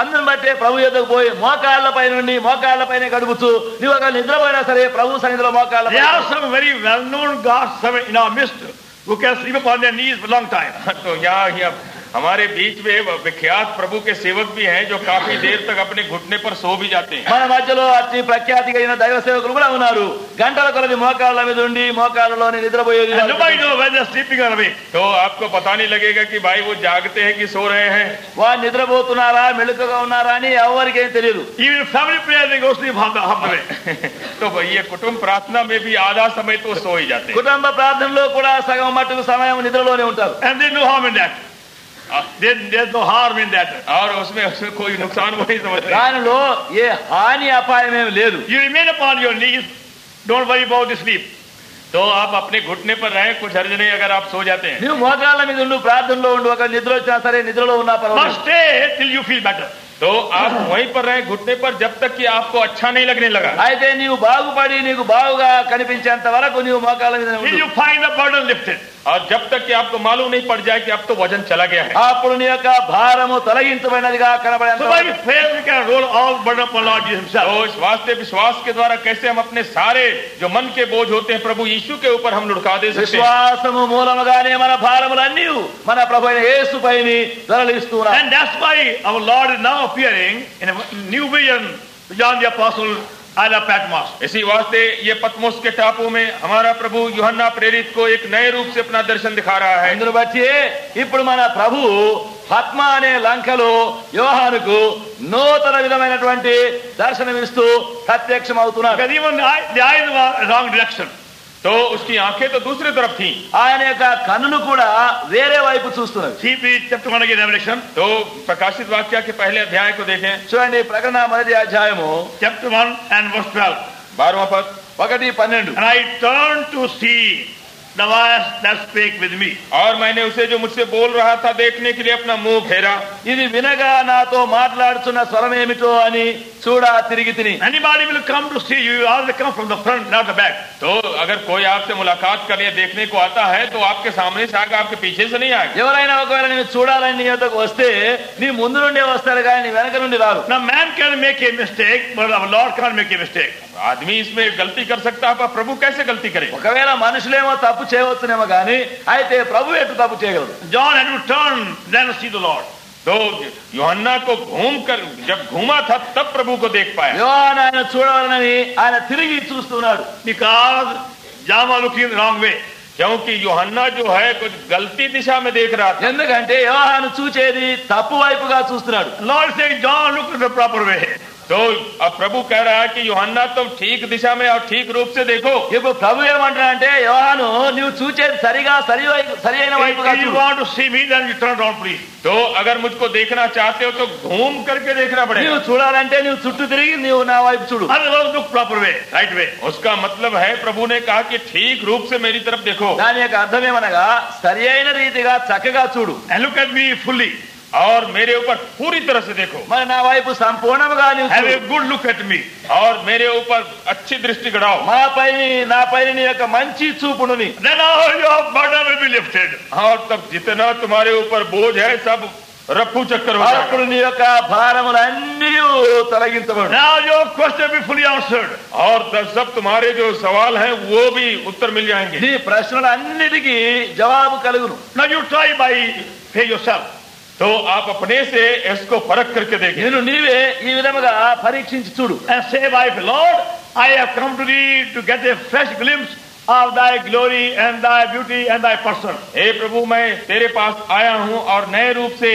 అందుని బట్టే ప్రభు యొద్దకు పోయి మోకాళ్ళపై నుండి మోకాళ్ళపైన గడుపుతూ నీవు ఒక నిద్రపోయినా సరే ప్రభు సన్నిధిలో మోకాళ్ళ. There are some very well-known gods in our midst who can sleep upon their knees for a long time. तो यहाँ हमारे बीच में विख्यात प्रभु के सेवक भी हैं जो काफी देर तक अपने घुटने पर सो भी जाते हैं. మన మధ్యలో అతి ప్రఖ్యాతి కలిగిన దైవ సేవకులు కూడా ఉన్నారు. గంటల కొలది మోకాళ్ళ మీద ఉండి మోకాళ్ళలోనే నిద్రపోయేది. And nobody knows whether they're sleeping or awake. तो आपको पता नहीं लगेगा कि भाई वो जागते हैं कि सो रहे हैं. వారు నిద్రపోతున్నారా మెళుకగా ఉన్నారా అని ఎవరికేం తెలియదు. Even family prayer, they go to sleep half the way. तो ये कुटुंब प्रार्थना में भी आधा समय तो सो ही जाते हैं. కుటుంబ ప్రార్థనలో కూడా సగం మట్టుకు సమయం నిద్రలోనే ఉంటారు. And there's no harm in that. There's no harm in that. और उसमें कोई नुकसान वो नहीं समझते. దానిలో ఏ హాని అపాయం ఏమి లేదు. You remain upon your knees. Don't worry about the sleep. तो आप अपने घुटने पर रहें, कुछ हर्ज नहीं अगर आप सो जाते हैं. నువ్వు మోకాళ్ళ మీద ఉండు, ప్రార్థనలో ఉండు. ఒక నిద్ర వచ్చినా సరే నిద్రలో ఉన్నా But పర్వాలేదు. stay till you feel better. तो आप वहीं पर रहें घुटने पर जब तक कि आपको अच्छा नहीं लगने लगा. అయితే నీవు బాగుపడి నీకు బాగుగా కనిపించేంత వరకు నీవు మోకాళ్ళ మీద Till ఉండు. you find the burden lifted. और जब तक कि आपको मालूम नहीं पड़ जाए कि अब तो वजन चला गया है. అప్పుడు నీ యొక్క భారము తొలగించబడినదిగా కనబడేంత So by వరకు. faith we can roll all burden upon Lord Jesus तो himself. इस वास्ते विश्वास के द्वारा कैसे हम अपने सारे जो मन के बोझ होते हैं प्रभु यीशु के ऊपर हम लुढ़का दे सकते हैं. విశ్వాసము మూలముగానే మన భారములన్నీ మన ప్రభు అయిన యేసుపైని తరలిస్తున్నాం. And that's why our Lord is now appearing in a new vision to John the Apostle and Patmos. इसी वास्ते ये पतमोस के टापू में हमारा प्रभु यूहन्ना प्रेरित को एक नए रूप से अपना दर्शन दिखा रहा है. అందును బట్టి ఇప్పుడు మన ప్రభు పద్మ అనే లంకలో యోహానుకు నూతన విధమైనటువంటి దర్శనమిస్తూ ప్రత్యక్షం అవుతున్నాడు. Because even the eyes were wrong direction. तो उसकी आंखें तो दूसरी तरफ थी. ఆయన యొక్క కన్నులు కూడా వేరే వైపు చూస్తున్నవి. See please chapter 1 again Revelation. तो प्रकाशित वाक्य के पहले अध्याय को देखें. చూడండి ప్రకటన మొదటి అధ్యాయము Chapter 1 and verse 12. 12वां पद. 1:12. And I turned to see the voice that spake with me. और मैंने उसे जो मुझसे बोल रहा था देखने के लिए अपना मुंह फेरा. ఇది వినగా నాతో మాట్లాడుతున్న స్వరం ఏమిటో అని చూడ తిరిగి తిని. Anybody will come to see you, or they come from the front, not the back. तो अगर कोई आपसे मुलाकात करने देखने को आता है तो आपके सामने से आएगा, आपके पीछे से नहीं आएगा. ఎవరైనా ఒకవేళ నేను చూడాలని నీ వద్దకు వస్తే నీ ముందు నుండే వస్తారు కానీ నీ వెనక నుండి రారు. Now man can make a mistake, but our Lord can't make a mistake. आदमी इसमें गलती कर सकता है पर प्रभु कैसे गलती करे. ఒకవేళ మనుషులేమో తప్పు చేయవచ్చునేమో గానీ అయితే ప్రభు ఎటు తప్పు చేయగలరు. John had to turn then see the Lord. तो यूहन्ना को घूम कर जब घूमा था तब प्रभु को देख पाया. యోహాను ఆయన చూడవాలని ఆయన తిరిగి చూస్తున్నాడు. Because John was looking the wrong way. क्योंकि यूहन्ना जो है कुछ गलती दिशा में देख रहा था। ఎందుకంటే యోహాను చూచేది తప్పు వైపుగా చూస్తున్నాడు. Lord said, John, look at the proper way. तो अब प्रभु कह रहा है कि यूहन्ना तुम ठीक दिशा में और ठीक रूप से देखो। ఇప్పుడు ప్రభు ఏమంటాడంటే యోహాను నువ్వు చూచేది సరిగా సరి అయిన వైపుగా If you చూడు. want to see me, then you turn around, please. तो अगर मुझको देखना चाहते हो तो घूम करके देखना నువ్వు पड़ेगा। చూడాలంటే నువ్వు చుట్టూ తిరిగి నువ్వు నా వైపు చూడు. Otherwise, look proper way, right way. उसका मतलब है प्रभु ने कहा कि ठीक रूप से मेरी तरफ देखो దాని యొక్క అర్థం ఏమనగా సరి అయిన రీతిగా చక్కగా చూడు. And look at me fully. और मेरे ऊपर पूरी तरह से देखो మరి నా వైపు సంపూర్ణంగా నువ్వు Have a చూడు. good look at me. और मेरे ऊपर अच्छी दृष्टि गड़ाओ। నా పైన నీ యొక్క మంచి చూపుడుని. Then all your burden will be lifted. और तब जितना तुम्हारे ऊपर बोझ है सब रफू चक्कर हो అప్పుడు जाएगा। నీ యొక్క భారములన్నీ తొలగించబడు. Now your question will be fully answered. और तब सब तुम्हारे जो सवाल हैं वो भी उत्तर मिल जाएंगे। నీ ప్రశ్నలన్నిటికీ జవాబు కలుగును. Now you try by faith yourself. तो आप अपने से इसको परख करके देखें నీవే ఈ విధముగా పరీక్షించి చూడు. And say, by Lord, I have come to thee to get a fresh glimpse of thy glory and thy beauty and thy person. हे प्रभु मैं तेरे पास आया हूँ और नए रूप से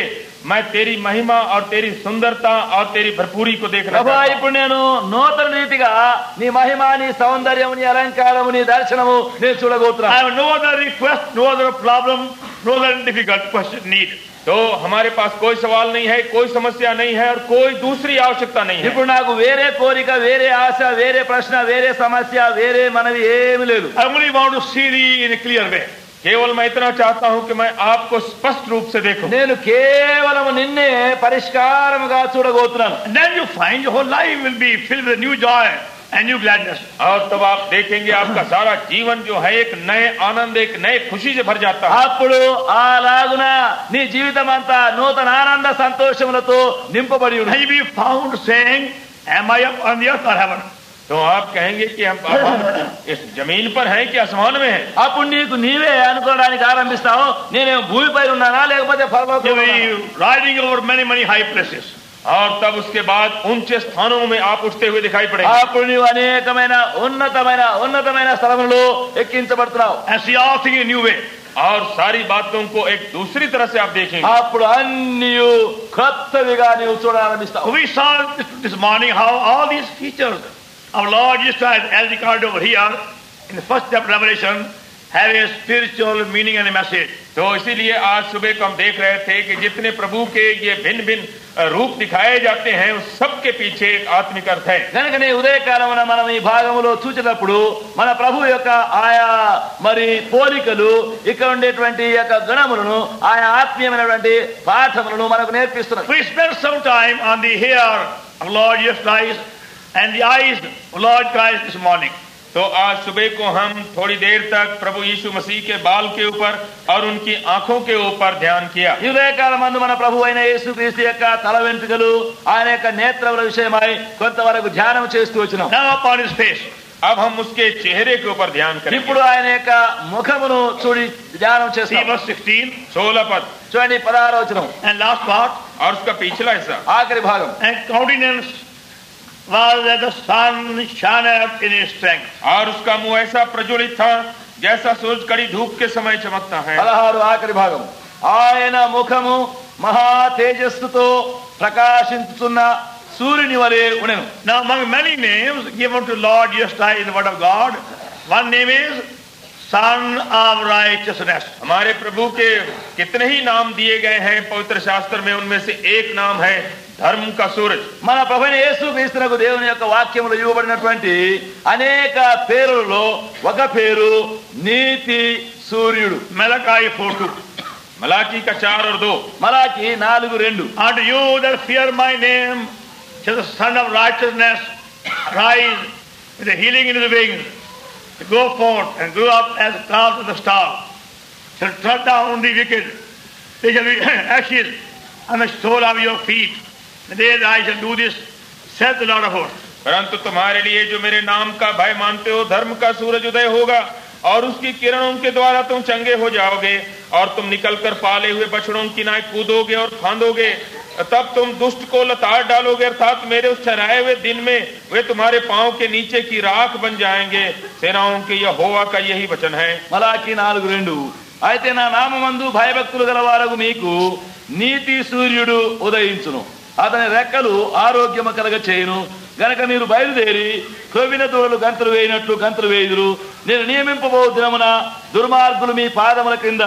मैं तेरी महिमा और तेरी सुंदरता और तेरी भरपूरी को देख रहा ప్రభా हूँ। ఇప్పుడు నేను నూతన రీతిగా నీ మహిమ నీ సౌందర్యము నీ అలంకారము నీ దర్శనము నేను I చూడగోతున్నాను. have no other request, no other problem, no other difficult question need. तो हमारे पास कोई सवाल नहीं है, कोई समस्या नहीं है और कोई दूसरी आवश्यकता नहीं है। ఇప్పుడు నాకు వేరే కోరిక వేరే ఆశ వేరే ప్రశ్న వేరే సమస్య వేరే మనవి ఏమీ లేదు. I only want to see thee in a clear way. केवल मैं इतना चाहता हूँ कि मैं आपको स्पष्ट रूप से देखूं। నేను కేవలం నిన్నే పరిష్కారముగా చూడగోతున్నాను. And then you find your whole life will be filled with new joy and new gladness. और तब आप देखेंगे आपका सारा जीवन जो है एक नए आनंद एक नए खुशी से भर जाता है। అప్పుడు అలాగున నీ జీవితం అంతా నూతన ఆనంద సంతోషములతో నింపబడి And ఉంది. you be found saying, am I up on the earth or heaven? तो आप कहेंगे कि हम इस जमीन पर हैं कि आसमान में हैं। అప్పుడు నీకు నీవే అనుకోవడానికి ఆరంభిస్తావు నేనే భూమిపై ఉన్నానా లేకపోతే You'll పరలోకంలో ఉన్నానా? be riding over many, many high places. और तब उसके बाद ऊंचे स्थानों में आप उठते हुए दिखाई पड़ेंगे అప్పుడు నీవు అనేకమైన ఉన్నతమైన స్థలములో ఎక్కించబడుతున్నావు. And see all things in a new way. और सारी बातों को एक दूसरी तरह से आप देखेंगे। అప్పుడు అన్ని కొత్తవిగా నీవు చూడాలనిపిస్తావు. We saw this morning how all these features of Lord Jesus Christ, as recorded over here in the first chapter of Revelation, have a spiritual meaning and a message. तो इसीलिए आज सुबह को हम देख रहे थे कि जितने प्रभु के ये भिन्न भिन्न रूप दिखाए जाते हैं उस सब के पीछे एक आत्मिक अर्थ है। కనుకనే ఉదయకాలమున మనం ఈ భాగములో చూచినప్పుడు మన ప్రభు యొక్క ఆయా మరి పోలికలు ఇక్కడ ఉండేటువంటి యొక్క గుణములను ఆయా ఆత్మీయమైనటువంటి పాఠములను మనకు నేర్పిస్తున్నారు. We spent some time on the hair of Lord Jesus Christ and the eyes of Lord Christ this morning. तो आज सुबह को हम थोड़ी देर तक प्रभु यीशु मसीह के बाल के ऊपर और उनकी आंखों के ऊपर ध्यान किया। ఈ ఉదయకాలమందు మన ప్రభు అయిన యేసుక్రీస్తు యొక్క తల వెంట్రుకలు ఆయన యొక్క నేత్రముల విషయమై కొంతవరకు ధ్యానం చేస్తూ వచ్చినాం. Now upon his face. अब हम उसके चेहरे के ऊपर ध्यान करेंगे। ఇప్పుడు ఆయన యొక్క ముఖమును చూడి ధ్యానం See చేస్తాం. verse 16 16 पद చూడండి 16వ వచనం and last part. और उसका पिछला हिस्सा। ఆఖరి భాగం. And countenance was as the sun shineth in his strength. और उसका मुंह ऐसा प्रज्वलित था जैसा सूरज कड़ी धूप के समय चमकता है। 16 ఆఖరి భాగం. ఆయన ముఖము మహా తేజస్సుతో ప్రకాశించుతున్న సూర్యుని వలె ఉండెను. Now among many names given to Lord Jesus Christ in the word of God, one name is Son of Righteousness. हमारे प्रभु के कितने ही नाम दिए गए हैं पवित्र शास्त्र में, उनमें से एक नाम है धर्म का सूरज। మన ప్రభువైన యేసుక్రీస్తునకు దేవుని యొక్క వాక్యములో ఇవ్వబడినటువంటి అనేక పేరులలో ఒక పేరు నీతి సూర్యుడు. Malachi 4:2. मलाकी का 4 और 2। మలాకి 4:2. Unto you that fear my name shall the Son of Righteousness rise with a healing in his wings, to go forth and grow up as clouds of the star, shall tread down the wicked. They shall be ashes on the sole of your feet. The day that I shall do this, saith the Lord of hosts. परंतु तुम्हारे लिए जो मेरे नाम का भय मानते हो धर्म का सूरज उदय होगा और उसकी किरणों के द्वारा तुम चंगे हो जाओगे और तुम निकलकर पाले हुए बछड़ों की नाई कूदोगे और फांदोगे तब तुम दुष्ट को लताड़ डालोगे, अर्थात मेरे उस ठहराए हुए दिन में वे तुम्हारे पांव के नीचे की राख बन जाएंगे। सेनाओं के यहोवा का यही वचन है। మలాకి 4:2 అయితే నా నామమందు భయభక్తులు గలవారగు మీకు నీతి సూర్యుడు ఉదయించును, అతని రెక్కలు ఆరోగ్యము కలగ చేయును. గనక మీరు బయలుదేరి క్రొవ్విన దూడలు గంతులు వేయినట్లు గంతులు వేయుదురు. నేను నియమింపబో దినమున దుర్మార్గులు మీ పాదముల క్రింద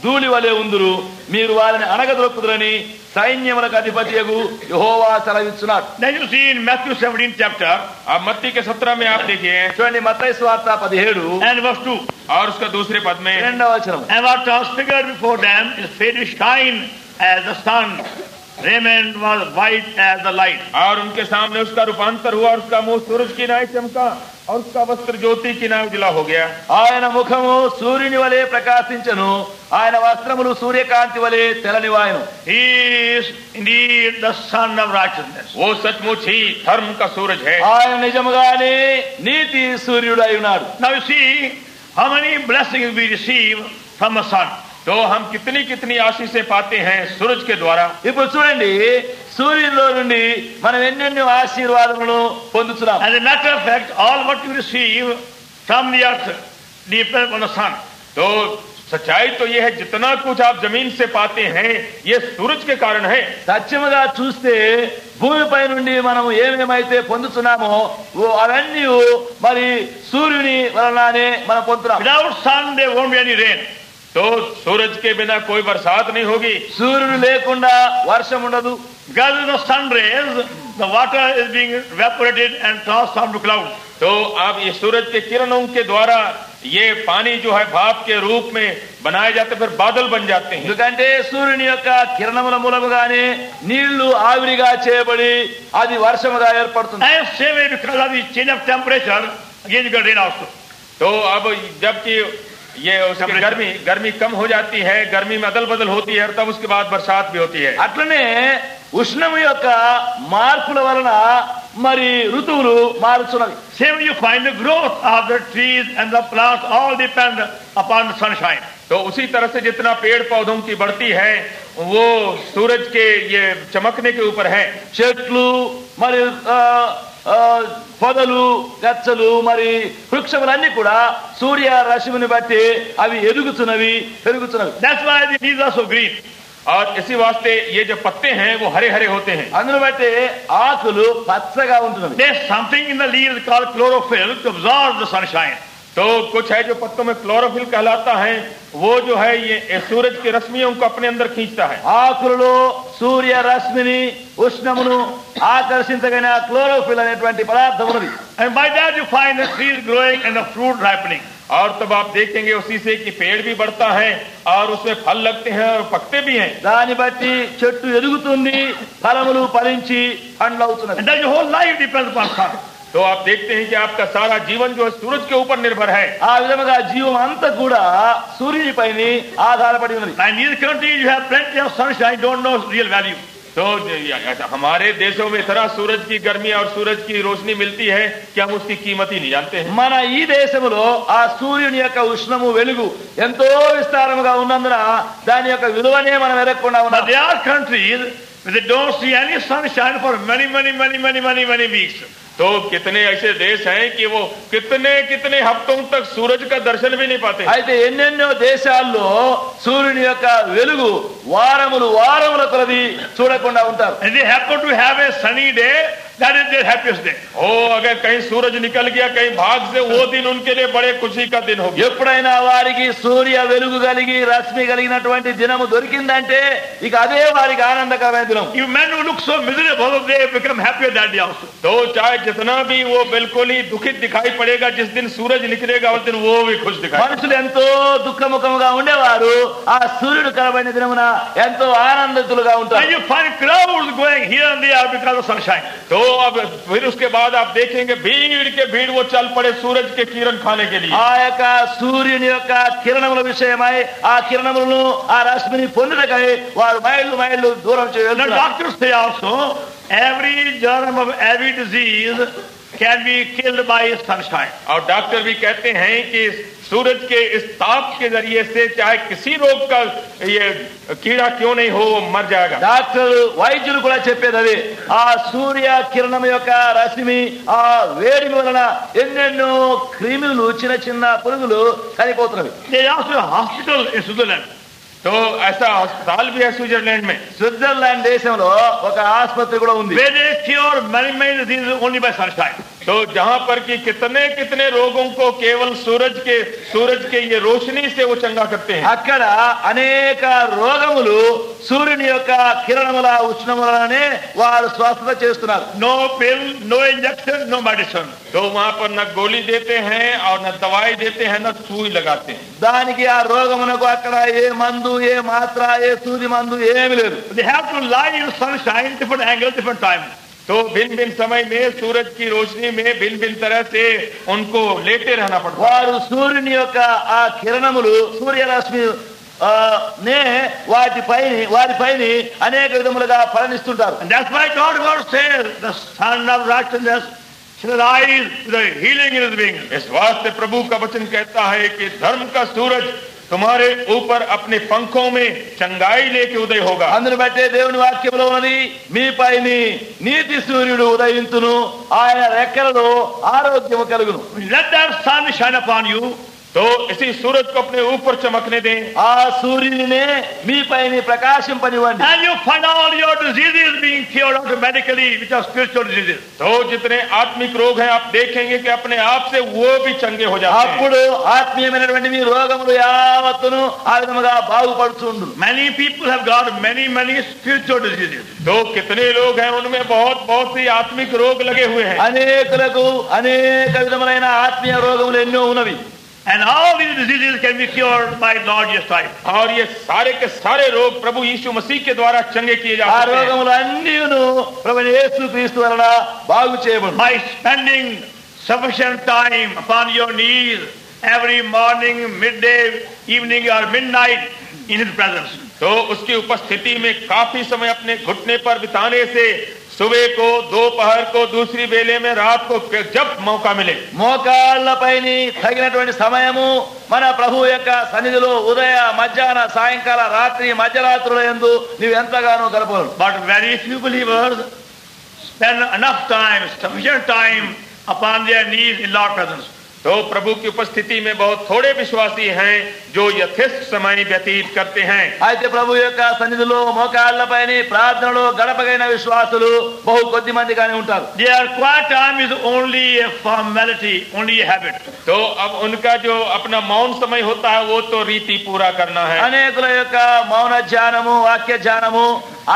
ధూళి వలె ఉందురు. మీరు వారిని అనగదొక్కుదురని సైన్యములకు అధిపతియగు యెహోవా సెలవిస్తున్నాడు. Then you see in Matthew 17 chapter, अब मत्ती के 17 में आप देखिए చూడండి మత్తయి సువార్త 17 and verse 2. और उसका दूसरे पद में 2వ వచనం. And was transfigured before them, his face shine as the sun, raiment was white as the light. और उनके सामने उसका रूपांतर हुआ और उसका मुंह सूरज की नाई चमका और उसका वस्त्र ज्योति की नाई उजला हो गया. ఆయన ముఖము సూర్యుని వలె ప్రకాశించెను, ఆయన వస్త్రములు సూర్యకాంతి వలె తెల్లనివాయను. He is indeed the son of righteousness. वो सचमुच ही धर्म का सूरज है. ఆయన నిజముగానే నీతి సూర్యుడు అయి ఉన్నాడు. Now you see how many blessings we receive from the sun. तो हम कितनी कितनी आशीषें पाते हैं सूरज के द्वारा. ఇప్పుడు చూడండి, సూర్యునిలో నుండి మనం ఎన్నెన్నో ఆశీర్వాదములను పొందుతున్నాం. As a matter of fact, all what you receive from the earth depends on the sun. तो सच्चाई तो ये है, जितना कुछ आप जमीन से पाते हैं ये सूरज के कारण है. సత్యముగా చూస్తే భూమిపై నుండి మనం ఏమేమైతే పొందుతున్నామో అవన్నీ మరి సూర్యుని వలననే మనం పొందుతున్నాం. Without sun there won't be any rain. तो सूरज के बिना कोई बरसात नहीं होगी. సూర్యుడు లేకుండా వర్షం ఉండదు. Because of the sun rays, the water is being evaporated and transformed to clouds. तो अब ये सूरज के किरणों के द्वारा ये पानी जो है भाप के रूप में बनाए जाते फिर बादल बन जाते हैं. ఎందుకంటే సూర్యుని యొక్క కిరణముల మూలముగానే నీళ్లు ఆవిరిగా చేయబడి అది వర్షముగా ఏర్పడుతుంది. And same way because of the change of temperature, again you get rain also. तो अब जबकि ये उसकी गर्मी कम हो जाती है, गर्मी में अदल बदल होती है और तब उसके बाद बरसात भी होती है. అట్లనే ఉష్ణము యొక్క మార్పుల వలన మరి ఋతువులు మారుతున్నవి. Same way you find the growth of the trees and the plants all depend upon the sunshine. तो उसी तरह से जितना पेड़ पौधों की बढ़ती है वो सूरज के ये चमकने के ऊपर है. చెట్లు మరి పొదలు గచ్చలు మరి వృక్షములన్నీ కూడా సూర్య రశ్మిని బట్టి అవి ఎదుగుతున్నవి పెరుగుతున్నవి. That's why the leaves are so green. और इसी वास्ते ये जो पत्ते हैं वो हरे हरे होते हैं. అందును బట్టి ఆకులు పచ్చగా ఉంటున్నవి. There's something in the leaves called chlorophyll to absorb the sunshine. तो कुछ है जो पत्तों में क्लोरोफिल कहलाता है, वो जो है ये सूरज की रश्मियों को अपने अंदर खींचता है. ఆకులలో సూర్య రశ్మిని ఉష్ణమును ఆకర్షించగలిగిన క్లోరోఫిల్ అనేటువంటి పదార్థం ఉన్నది. And by that you find the trees growing and the fruit ripening. और तब आप देखेंगे उसी से कि पेड़ भी बढ़ता है और उसमें फल लगते हैं और पकते भी हैं. దాన్ని బట్టి చెట్టు ఎదుగుతుంది, ఫలములు ఫలించి పండ్లు అవుతున్నది. And that your whole life depends upon sun. तो आप देखते हैं कि आपका सारा जीवन जो है सूरज के ऊपर निर्भर है. ఆ విధముగా జీవం అంతా కూడా సూర్యునిపైన ఆధారపడి ఉన్నది. And in these countries you have plenty of sunshine, don't know real value. तो हमारे देशों में इतना सूरज की गर्मी और सूरज की रोशनी मिलती है कि हम उसकी कीमत ही नहीं जानते हैं. మన ఈ దేశంలో ఆ సూర్యుని యొక్క ఉష్ణము వెలుగు ఎంతో విస్తారముగా ఉన్నందున దాని యొక్క విలువనే మనం ఎరగకుండా But ఉన్నాం. there are countries where they don't see any sunshine for many weeks. तो कितने ऐसे देश हैं कि वो कितने कितने हफ्तों तक सूरज का दर्शन भी नहीं पाते. అయితే ఎన్నెన్నో దేశాల్లో సూర్యుని యొక్క వెలుగు వారముల కొలది చూడకుండా ఉంటారు. And they happen to have a sunny day, that is their happiest day. अगर कहीं सूरज निकल गया कहीं भाग से, वो दिन उनके लिए बड़े खुशी का दिन हो गया. ఎప్పుడైనా వారికి సూర్య వెలుగు కలిగి రశ్మి కలిగినటువంటి దినము దొరికిందంటే ఇక అదే వారికి ఆనందకరమైన దినం. You men who look so miserable, they become happier that day also. तो चाहे जितना भी वो बिल्कुल ही दुखित दिखाई पड़ेगा, जिस दिन सूरज निकलेगा उस दिन वो भी खुश दिखाई. మనుషులు ఎంతో దుఃఖముఖముగా ఉండేవారు ఆ సూర్యుడు కనబడిన దినమున ఎంతో ఆనందితులుగా And ఉంటారు. you find crowds going here and there because of sunshine. तो अब फिर उसके बाद आप देखेंगे भीड़ के भीड़ वो चल पड़े सूरज के किरण खाने के लिए. ఆ యొక్క సూర్యుని యొక్క కిరణముల విషయమై ఆ కిరణములను ఆ రశ్మిని పొందుటకై వారు మైళ్ళు దూరం Now చేయాలి. doctors say also, every germ of every disease can be killed by sunshine. और डॉक्टर भी कहते हैं कि सूरज के इस ताप के जरिए से चाहे किसी रोग का ये कीड़ा क्यों नहीं हो वो मर जाएगा। డాక్టర్ వైద్యులు కూడా చెప్పేది అదే, ఆ సూర్య కిరణం యొక్క రశ్మి ఆ వేడి వలన ఎన్నెన్నో క్రిములు చిన్న చిన్న పురుగులు చనిపోతున్నవి. There is also a hospital in Switzerland. तो ऐसा अस्पताल भी है स्विट्जरलैंड में। స్విట్జర్లాండ్ దేశంలో ఒక ఆసుపత్రి కూడా ఉంది. Where they cure many diseases only by sunshine. तो जहाँ पर कि कितने कितने रोगों को केवल सूरज के ये रोशनी से वो चंगा करते हैं। అక్కడ అనేక రోగములు సూర్యుని యొక్క కిరణముల ఉష్ణములనే వారు స్వస్థత చేస్తున్నారు. No pill, no injection, no medicine. तो वहाँ पर न गोली देते हैं और न दवाई देते हैं न सुई लगाते हैं। దానికి ఆ రోగమునకు అక్కడ ఏ మందు ఏ మాత్ర ఏ సూది మందు ఏమీ లేదు. They have to lie in sunshine, different angles, different time. तो भिन्न भिन्न समय में सूरज की रोशनी में भिन्न भिन्न तरह से उनको लेटे रहना पड़ता है। వారు సూర్యుని యొక్క ఆ కిరణములు సూర్యరశ్మి వారిపైన అనేక విధములుగా ఫలనిస్తుంటారు. And that's why God says the Son of Righteousness shall rise with the healing in his wings. इस वास्ते प्रभु का वचन कहता है कि धर्म का सूरज तुम्हारे ऊपर अपने पंखों में चंगाई लेके उदय होगा। అందుని బట్టే దేవుని వాక్యంలో ఉన్నది, మీపైన నీతి సూర్యుడు ఉదయింతును, ఆయన రెక్కలలో ఆరోగ్యము కలుగును. Let that sun shine upon you. तो इसी सूरज को अपने ऊपर चमकने दें। ఆ సూర్యునినే మీపైన ప్రకాశింపనివ్వండి. And you find all your diseases being cured automatically, which are spiritual diseases. तो जितने आत्मिक रोग हैं आप देखेंगे कि अपने आप से वो भी चंगे हो जाते हैं। అప్పుడు ఆత్మీయమైనటువంటి మీ రోగములు యావత్తును ఆ విధముగా బాగుపడుతుండు. Many people have got many spiritual diseases. तो कितने लोग हैं उनमें बहुत सी आत्मिक रोग लगे हुए हैं। అనేకులకు అనేక విధములైన ఆత్మీయ రోగములు ఎన్నో ఉన్నవి. And all these diseases can be cured by Lord Jesus Christ. और ये सारे के सारे रोग प्रभु यीशु मसीह के द्वारा चंगे किए जा ఆ सकते हैं। రోగములు అన్నీను ప్రభువైన యేసుక్రీస్తు వలన బాగు చేయబడును. By spending sufficient time upon your knees every morning, midday, evening or midnight in his presence. तो उसकी उपस्थिति में काफी समय अपने घुटने पर बिताने से सुबह को, दोपहर को, दूसरी बेले में, रात को, जब मौका मिले మోకాళ్ళపైన తగినటువంటి సమయము మన ప్రభు యొక్క సన్నిధిలో ఉదయ మధ్యాహ్న సాయంకాల రాత్రి మధ్యరాత్రుల యందు నీవు ఎంతగానో గడపగలవు. But very few believers spend enough time, sufficient time upon their knees in Lord's presence. तो प्रभु की उपस्थिति में बहुत थोड़े विश्वासी हैं जो यथेष्ट समय व्यतीत करते हैं। అయితే ప్రభు యొక్క సన్నిధిలో మోకాళ్ళపైన ప్రార్థనలో గడపగైన విశ్వాసులు బహు కొద్ది మందిగానే ఉంటారు. Their quiet time is only a formality, only a habit. तो अब उनका जो अपना मौन समय होता है वो तो रीति पूरा करना है। అనేకుల యొక్క మౌన ధ్యానము వాక్య ధ్యానము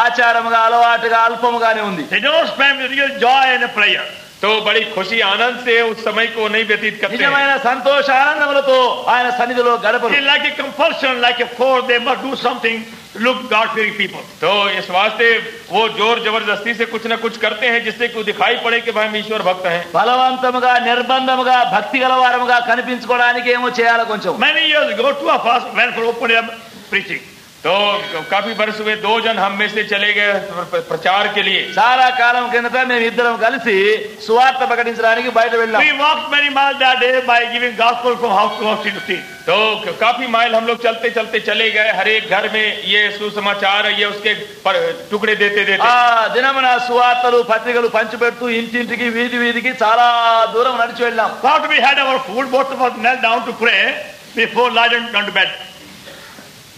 ఆచారముగా అలవాటుగా అల్పముగానే ఉంది. They don't spend with real joy in a prayer. तो बड़ी खुशी आनंद से उस समय को नहीं व्यतीत करते हैं। నిజమైన సంతోష ఆనందములతో ఆయన సన్నిధిలో గడపరు. It's like a compulsion, like a force, they must do something to look God-fearing people. तो इस वास्ते वो जोर जबरदस्ती से कुछ न कुछ करते हैं जिससे कि दिखाई पड़े कि भाई हम ईश्वर भक्त हैं। బలవంతముగా నిర్బంధముగా భక్తి గలవారముగా కనిపించుకోవడానికి ఏమో చేయాలి కొంచెం. Many years ago, two of us went for open air preaching. तो काफी वर्ष हुए 2 जन हम में से चले गए प्रचार के लिए। చాలా కాలం కిందట మేము ఇద్దరం కలిసి సువార్త ప్రకటించడానికి బయట వెళ్ళాం. We walked many miles that day by giving gospel from house to house, street to street. तो काफी माइल हम लोग चलते चलते चले गए, हर एक घर में ये सुसमाचार ये उसके टुकड़े देते ఆ దినమున సువార్తలు పత్రికలు పంచిపెడుతూ ఇంటింటికి వీధి వీధికి చాలా దూరం నడిచి వెళ్ళాం. After we had our food, both of us knelt down to pray before lying down to bed.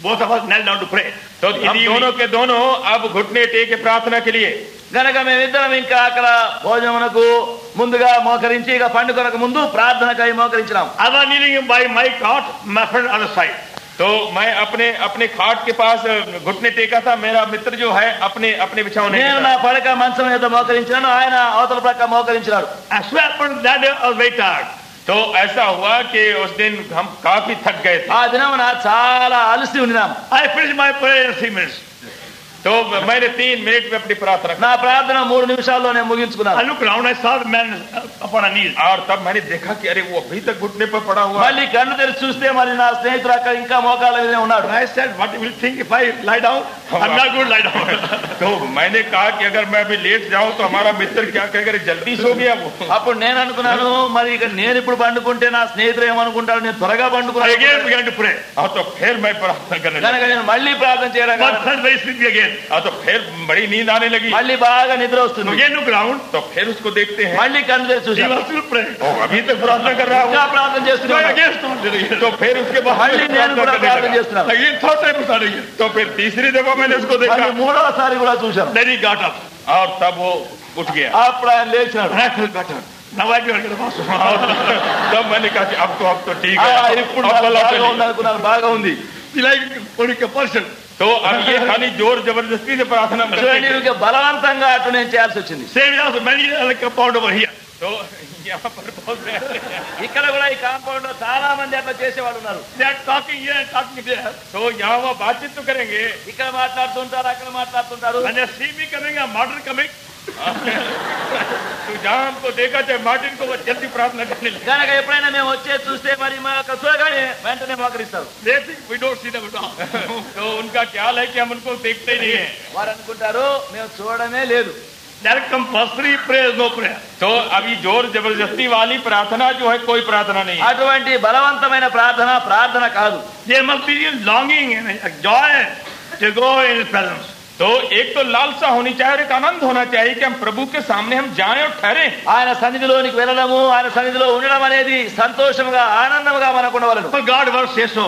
Both of us knelt down to pray. तो हम दोनों के दोनों अब घुटने टेके प्रार्थना के लिए గనక మేమిద్దరం ఇంకా అక్కడ భోజనమునకు ముందుగా మోకరించి ఇక పండుగకు ముందు ప్రార్థనకై మోకరించినాం. I was kneeling by my cot, my friend on the side. तो मैं अपने खाट के पास घुटने टेका था, मेरा मित्र जो है अपने बिछावने నేను నా పడక మంచం మీద మోకరించాను, ఆయన అవతల ప్రక్క మోకరించినాడు. I swear upon that day I was very tired. तो ऐसा हुआ कि उस दिन हम काफी थक गए थे। ఆ దినమున చాలా అలసి ఉన్నాం. I finished my prayer in 3 minutes. तो मैंने 3 मिनट में अपनी प्रार्थना నా ప్రార్థన 3 నిమిషాల్లో నేను ముగించుకున్నాను. I looked around, I saw the man upon a knee. और तब मैंने देखा कि अरे वो अभी तक घुटने पर पड़ा हुआ। మళ్ళీ కన్ను తెరిచి చూస్తే మరి నా స్నేహితుడు అక్కడ ఇంకా మోకాళ్ళ మీదే ఉన్నాడు. I said, what will you think if I lie down? I'm not going to lie down. तो मैंने कहा कि अगर मैं अभी लेट जाऊं तो हमारा मित्र क्या कहेगा, जल्दी सो गया वो। అప్పుడు నేను అనుకున్నాను, మరి ఇక నేను ఇప్పుడు పండుకుంటే నా స్నేహితులు ఏమనుకుంటారు, నేను త్వరగా I again పండుకున్నాను began to pray. हाँ तो फिर मैं प्रार्थना करने लगा। కనుక నేను మళ్ళీ ప్రార్థన చేయడం But felt very sleepy again. हाँ तो फिर बड़ी नींद आने लगी। మళ్ళీ బాగా నిద్ర So వస్తుంది. again to ground. तो फिर उसको देखते हैं, మళ్ళీ కళ్ళు తెరిచి He చూశాను, was still praying. अभी तक प्रार्थना कर रहा ఇంకా हूँ। ప్రార్థన So I చేస్తున్నాను. again started again. तो फिर उसके बाद మళ్ళీ నేను కూడా ప్రార్థన చేస్తున్నాను. Again third time started again. तो फिर तीसरी दफा मैंने उसको మళ్ళీ देखा మూడవసారి కూడా చూశాను. Then he got up. और तब वो उठ गया। అప్పుడు ఆయన లేచినాడు. And I felt better. Now I can get a pastor. तब मैंने कहा कि अब तो ठीक ఆ, है, ఇప్పుడు अब నాకు भला బాగా चलिए। ఉంది అనుకున్నాను, బాగా ఉంది. Like only compulsion. तो अब ये खाली जोर जबरदस्ती से प्रार्थना करते చూడండి, हैं। ఇక బలవంతంగా అటు నేను చేయాల్సి వచ్చింది. Same as many like compound over here. तो यहाँ पर बहुत रहते हैं। ఇక్కడ కూడా ఈ కాంపౌండ్ లో చాలా మంది అట్లా చేసేవాళ్ళు ఉన్నారు. They are talking here and talking there. तो यहाँ वो बातचीत तो करेंगे, ఇక్కడ మాట్లాడుతుంటారు, అక్కడ మాట్లాడుతుంటారు. When they see me coming, a martyr coming, तो जहाँ हमको देखा चाहे मार्टिन को वो जल्दी प्रार्थना करने लगे। కనుక ఎప్పుడైనా మేము వచ్చే చూస్తే మరి మా యొక్క చూడగానే వెంటనే మోకరిస్తారు. they think we don't see them at all. तो उनका ख्याल है कि हम उनको देखते ही नहीं है। వారు అనుకుంటారు మేము చూడడమే లేదు. They are compulsory prayer, no prayer. तो अभी जोर जबरदस्ती वाली प्रार्थना जो है, कोई प्रार्थना नहीं है। అటువంటి బలవంతమైన ప్రార్థన కాదు. There must be a longing and a joy to go in His presence. तो एक तो लालसा होनी चाहिए और एक आनंद होना चाहिए कि हम प्रभु के सामने हम जाएं और ठहरें। ఆయన సన్నిధిలోనికి వెళ్ళడము, ఆయన సన్నిధిలో ఉండడం అనేది సంతోషంగా ఆనందంగా మనకు ఉండవలను. For God word says so.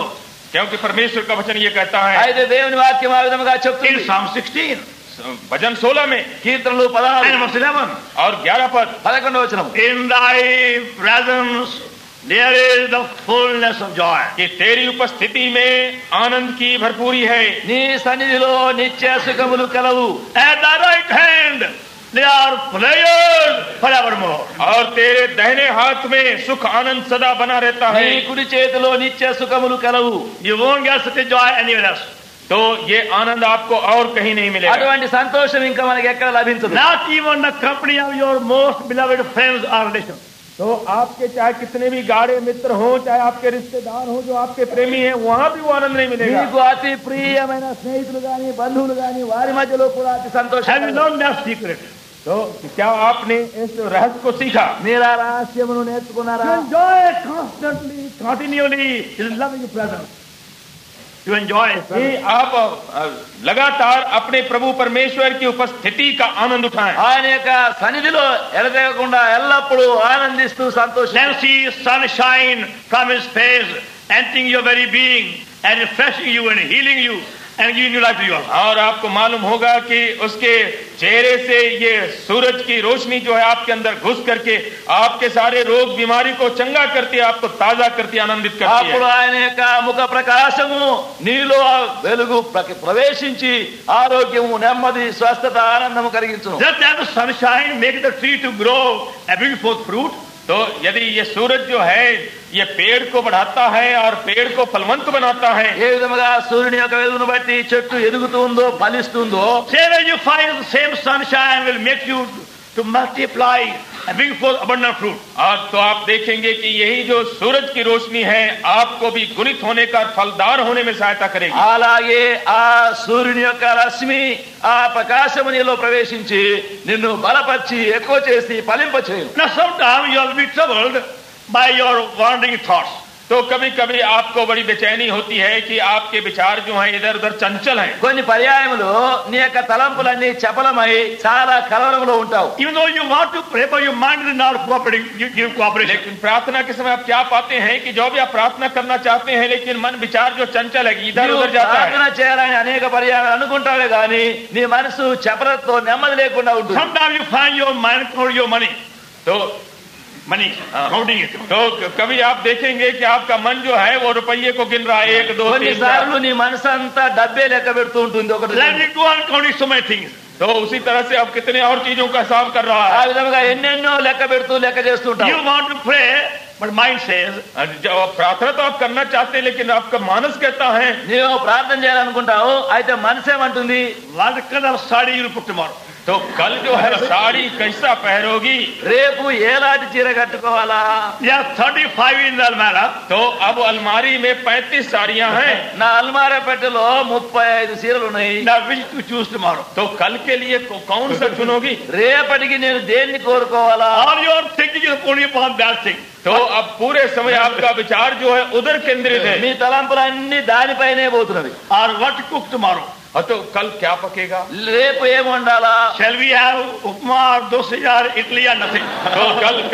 क्योंकि परमेश्वर का वचन ये कहता है అయితే దేవుని వాక్యం ఆ విధంగా In చెప్తుంది. Psalm 16 भजन 16 में కీర్తనలు and 16 verse 11. और 11 पद, 11 వచనం. In thy presence there is the fullness of joy. कि तेरी उपस्थिति में आनंद की भरपूरी है, నీ సన్నిధిలో నిత్య సుఖములు కలవు. At thy right hand there are pleasures forevermore. और तेरे दाहिने हाथ में सुख आनंद सदा बना रहता నీ है। కుడి చేతిలో నిత్య సుఖములు కలవు. You won't get such a joy anywhere else. तो ये आनंद आपको और कहीं नहीं मिलेगा। అటువంటి సంతోషం ఇంకా మనకి ఎక్కడ లభించదు. Not even the company of your most beloved friends or relations. तो आपके चाहे कितने भी गाढ़े मित्र हों, चाहे आपके रिश्तेदार हों जो आपके प्रेमी हैं, वहां भी वो आनंद नहीं मिलेगा। మీకు అతి ప్రియమైన స్నేహితులు గాని బంధువులు గాని వారి మధ్యలో కూడా అతి సంతోషం Have you కలదు. known that secret? तो क्या आपने इस रहस्य को सीखा? మీరు ఆ రహస్యమును నేర్చుకున్నారా? To enjoy constantly, continually His loving presence. To enjoy His कि presence. आप लगातार अपने प्रभु परमेश्वर की उपस्थिति का आनंद उठाएं। ఆయన యొక్క సన్నిధిలో ఎడతెగకుండా ఎల్లప్పుడూ ఆనందిస్తూ సంతోషం. Then see sunshine from His face, entering your very being and refreshing you and healing you and giving you life to you also. और आपको मालूम होगा कि उसके चेहरे से ये सूरज की रोशनी जो है आपके अंदर घुस करके आपके सारे रोग बीमारी को चंगा करती है, आपको ताजा करती है, आनंदित करती అప్పుడు है। ఆయన యొక్క ముఖ ప్రకాశము నీలో ఆ వెలుగు ప్రవేశించి ఆరోగ్యము, నెమ్మది, స్వస్థత, ఆనందము కలిగించును. Just as the sunshine makes the tree to grow and bring forth fruit, तो यदि ये सूरज जो है ये पेड़ को बढ़ाता है और पेड़ को फलवंत बनाता है, ఏ విధముగా సూర్యుని యొక్క వెలుగును బట్టి చెట్టు ఎదుగుతుందో ఫలిస్తుందో, same as you find the same sunshine will make you to multiply and bring forth abundant fruit. और तो आप देखेंगे कि यही जो सूरज की रोशनी है आपको भी गुणित होने का, फलदार होने में सहायता करेगी। అలాగే ఆ సూర్యుని యొక్క రశ్మి ఆ ప్రకాశము నీలో ప్రవేశించి నిన్ను బలపరిచి ఎక్కువ చేసి ఫలింపచేయును. Now sometimes you will be troubled by your wandering thoughts. तो कभी कभी आपको बड़ी बेचैनी होती है कि आपके विचार जो हैं इधर उधर चंचल हैं। కొన్ని పర్యాయములు నీ యొక్క తలంపులన్నీ చపలమై చాలా కలవరంలో ఉంటావు. Even though you want to pray, but your mind is not cooperating, you give cooperation. लेकिन प्रार्थना के समय आप क्या पाते हैं कि जो भी आप प्रार्थना करना चाहते हैं लेकिन मन विचार जो चंचल है इधर నీవు उधर जाता ప్రార్థన है। చేయాలని అనేక పర్యాయాలు అనుకుంటావే గాని నీ మనసు చపలతో నెమ్మది లేకుండా ఉంటుంది. Sometimes you find your mind counting your money. तो Counting it. तो कभी आप देखेंगे कि आपका मन जो है वो रुपये को गिन रहा है, 1 2 3 కొన్నిసార్లు నీ మనసు అంతా డబ్బే లెక్క పెడుతూ ఉంటుంది. ఒకటి Let me go on counting so many things. तो उसी तरह से अब कितने और चीजों का हिसाब कर रहा ఆ है। విధంగా ఎన్నెన్నో లెక్క పెడుతూ లెక్క చేస్తుంటావు. You want to pray, but mind says, जब आप प्रार्थना तो आप करना चाहते हैं लेकिन आपका मानस कहता है నీవు ప్రార్థన చేయాలనుకుంటావు, అయితే మనసేమంటుంది, what color saree you put tomorrow? तो तो कल जो है साड़ी कैसा पहनोगी, రేపు ఏలాంటి చీర కట్టుకోవాలా? There are 35 in the almara. तो अब अलमारी में 35 साड़ियां हैं, నా అల్మారా పెట్టెలో 35 చీరలు ఉన్నాయి. Now which to choose tomorrow? तो कल के लिए कौन सा चुनोगी? రేపటికి నేను దేన్ని కోరుకోవాలా? All your thinking is only upon that thing. तो अब पूरे समय आपका विचार जो है उधर केंद्रित है, మీ తలంపులన్నీ దానిపైనే పోతున్నవి. Or what to cook tomorrow? और तो कल क्या पकेगा? రేపు ఏం వండాలా? Shall we have upma or dosa or idli or nothing? तो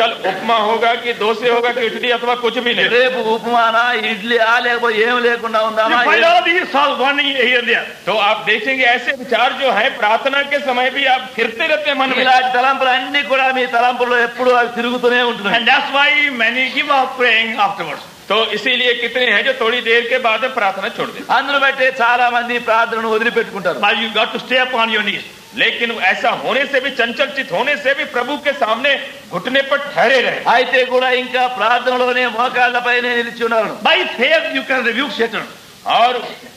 कल उपमा होगा कि डोसे होगा कि इडली अथवा कुछ भी नहीं. రేపు ఉప్మానా ఇడ్లీ లేకపోతే ఏం లేకుండా ఉందామా? You find all these thoughts running here and there. तो आप देखेंगे ऐसे विचार जो है प्रार्थना के समय भी आप फिरते रहते हैं मन में, ఇలాంటి తలంపులు అన్ని కూడా మీ తలంపుల్లో ఎప్పుడు అవి తిరుగుతూనే ఉంటున్నాయి. And that's why many give up praying afterwards. तो इसीलिए कितने हैं जो थोड़ी देर के बाद में प्रार्थना छोड़ देते. అందును బట్టే చాలా మంది ప్రార్థనను వదిలిపెట్టుకుంటారు. But you got to stay upon your knees. लेकिन ऐसा होने से भी, चंचल चित होने से भी प्रभु के सामने घुटने पर ठहरे रहे. అయితే కూడా ఇంకా ప్రార్థనలోనే మోకాళ్ళపైనే నిలిచి ఉన్నారు. By faith you can rebuke Satan. और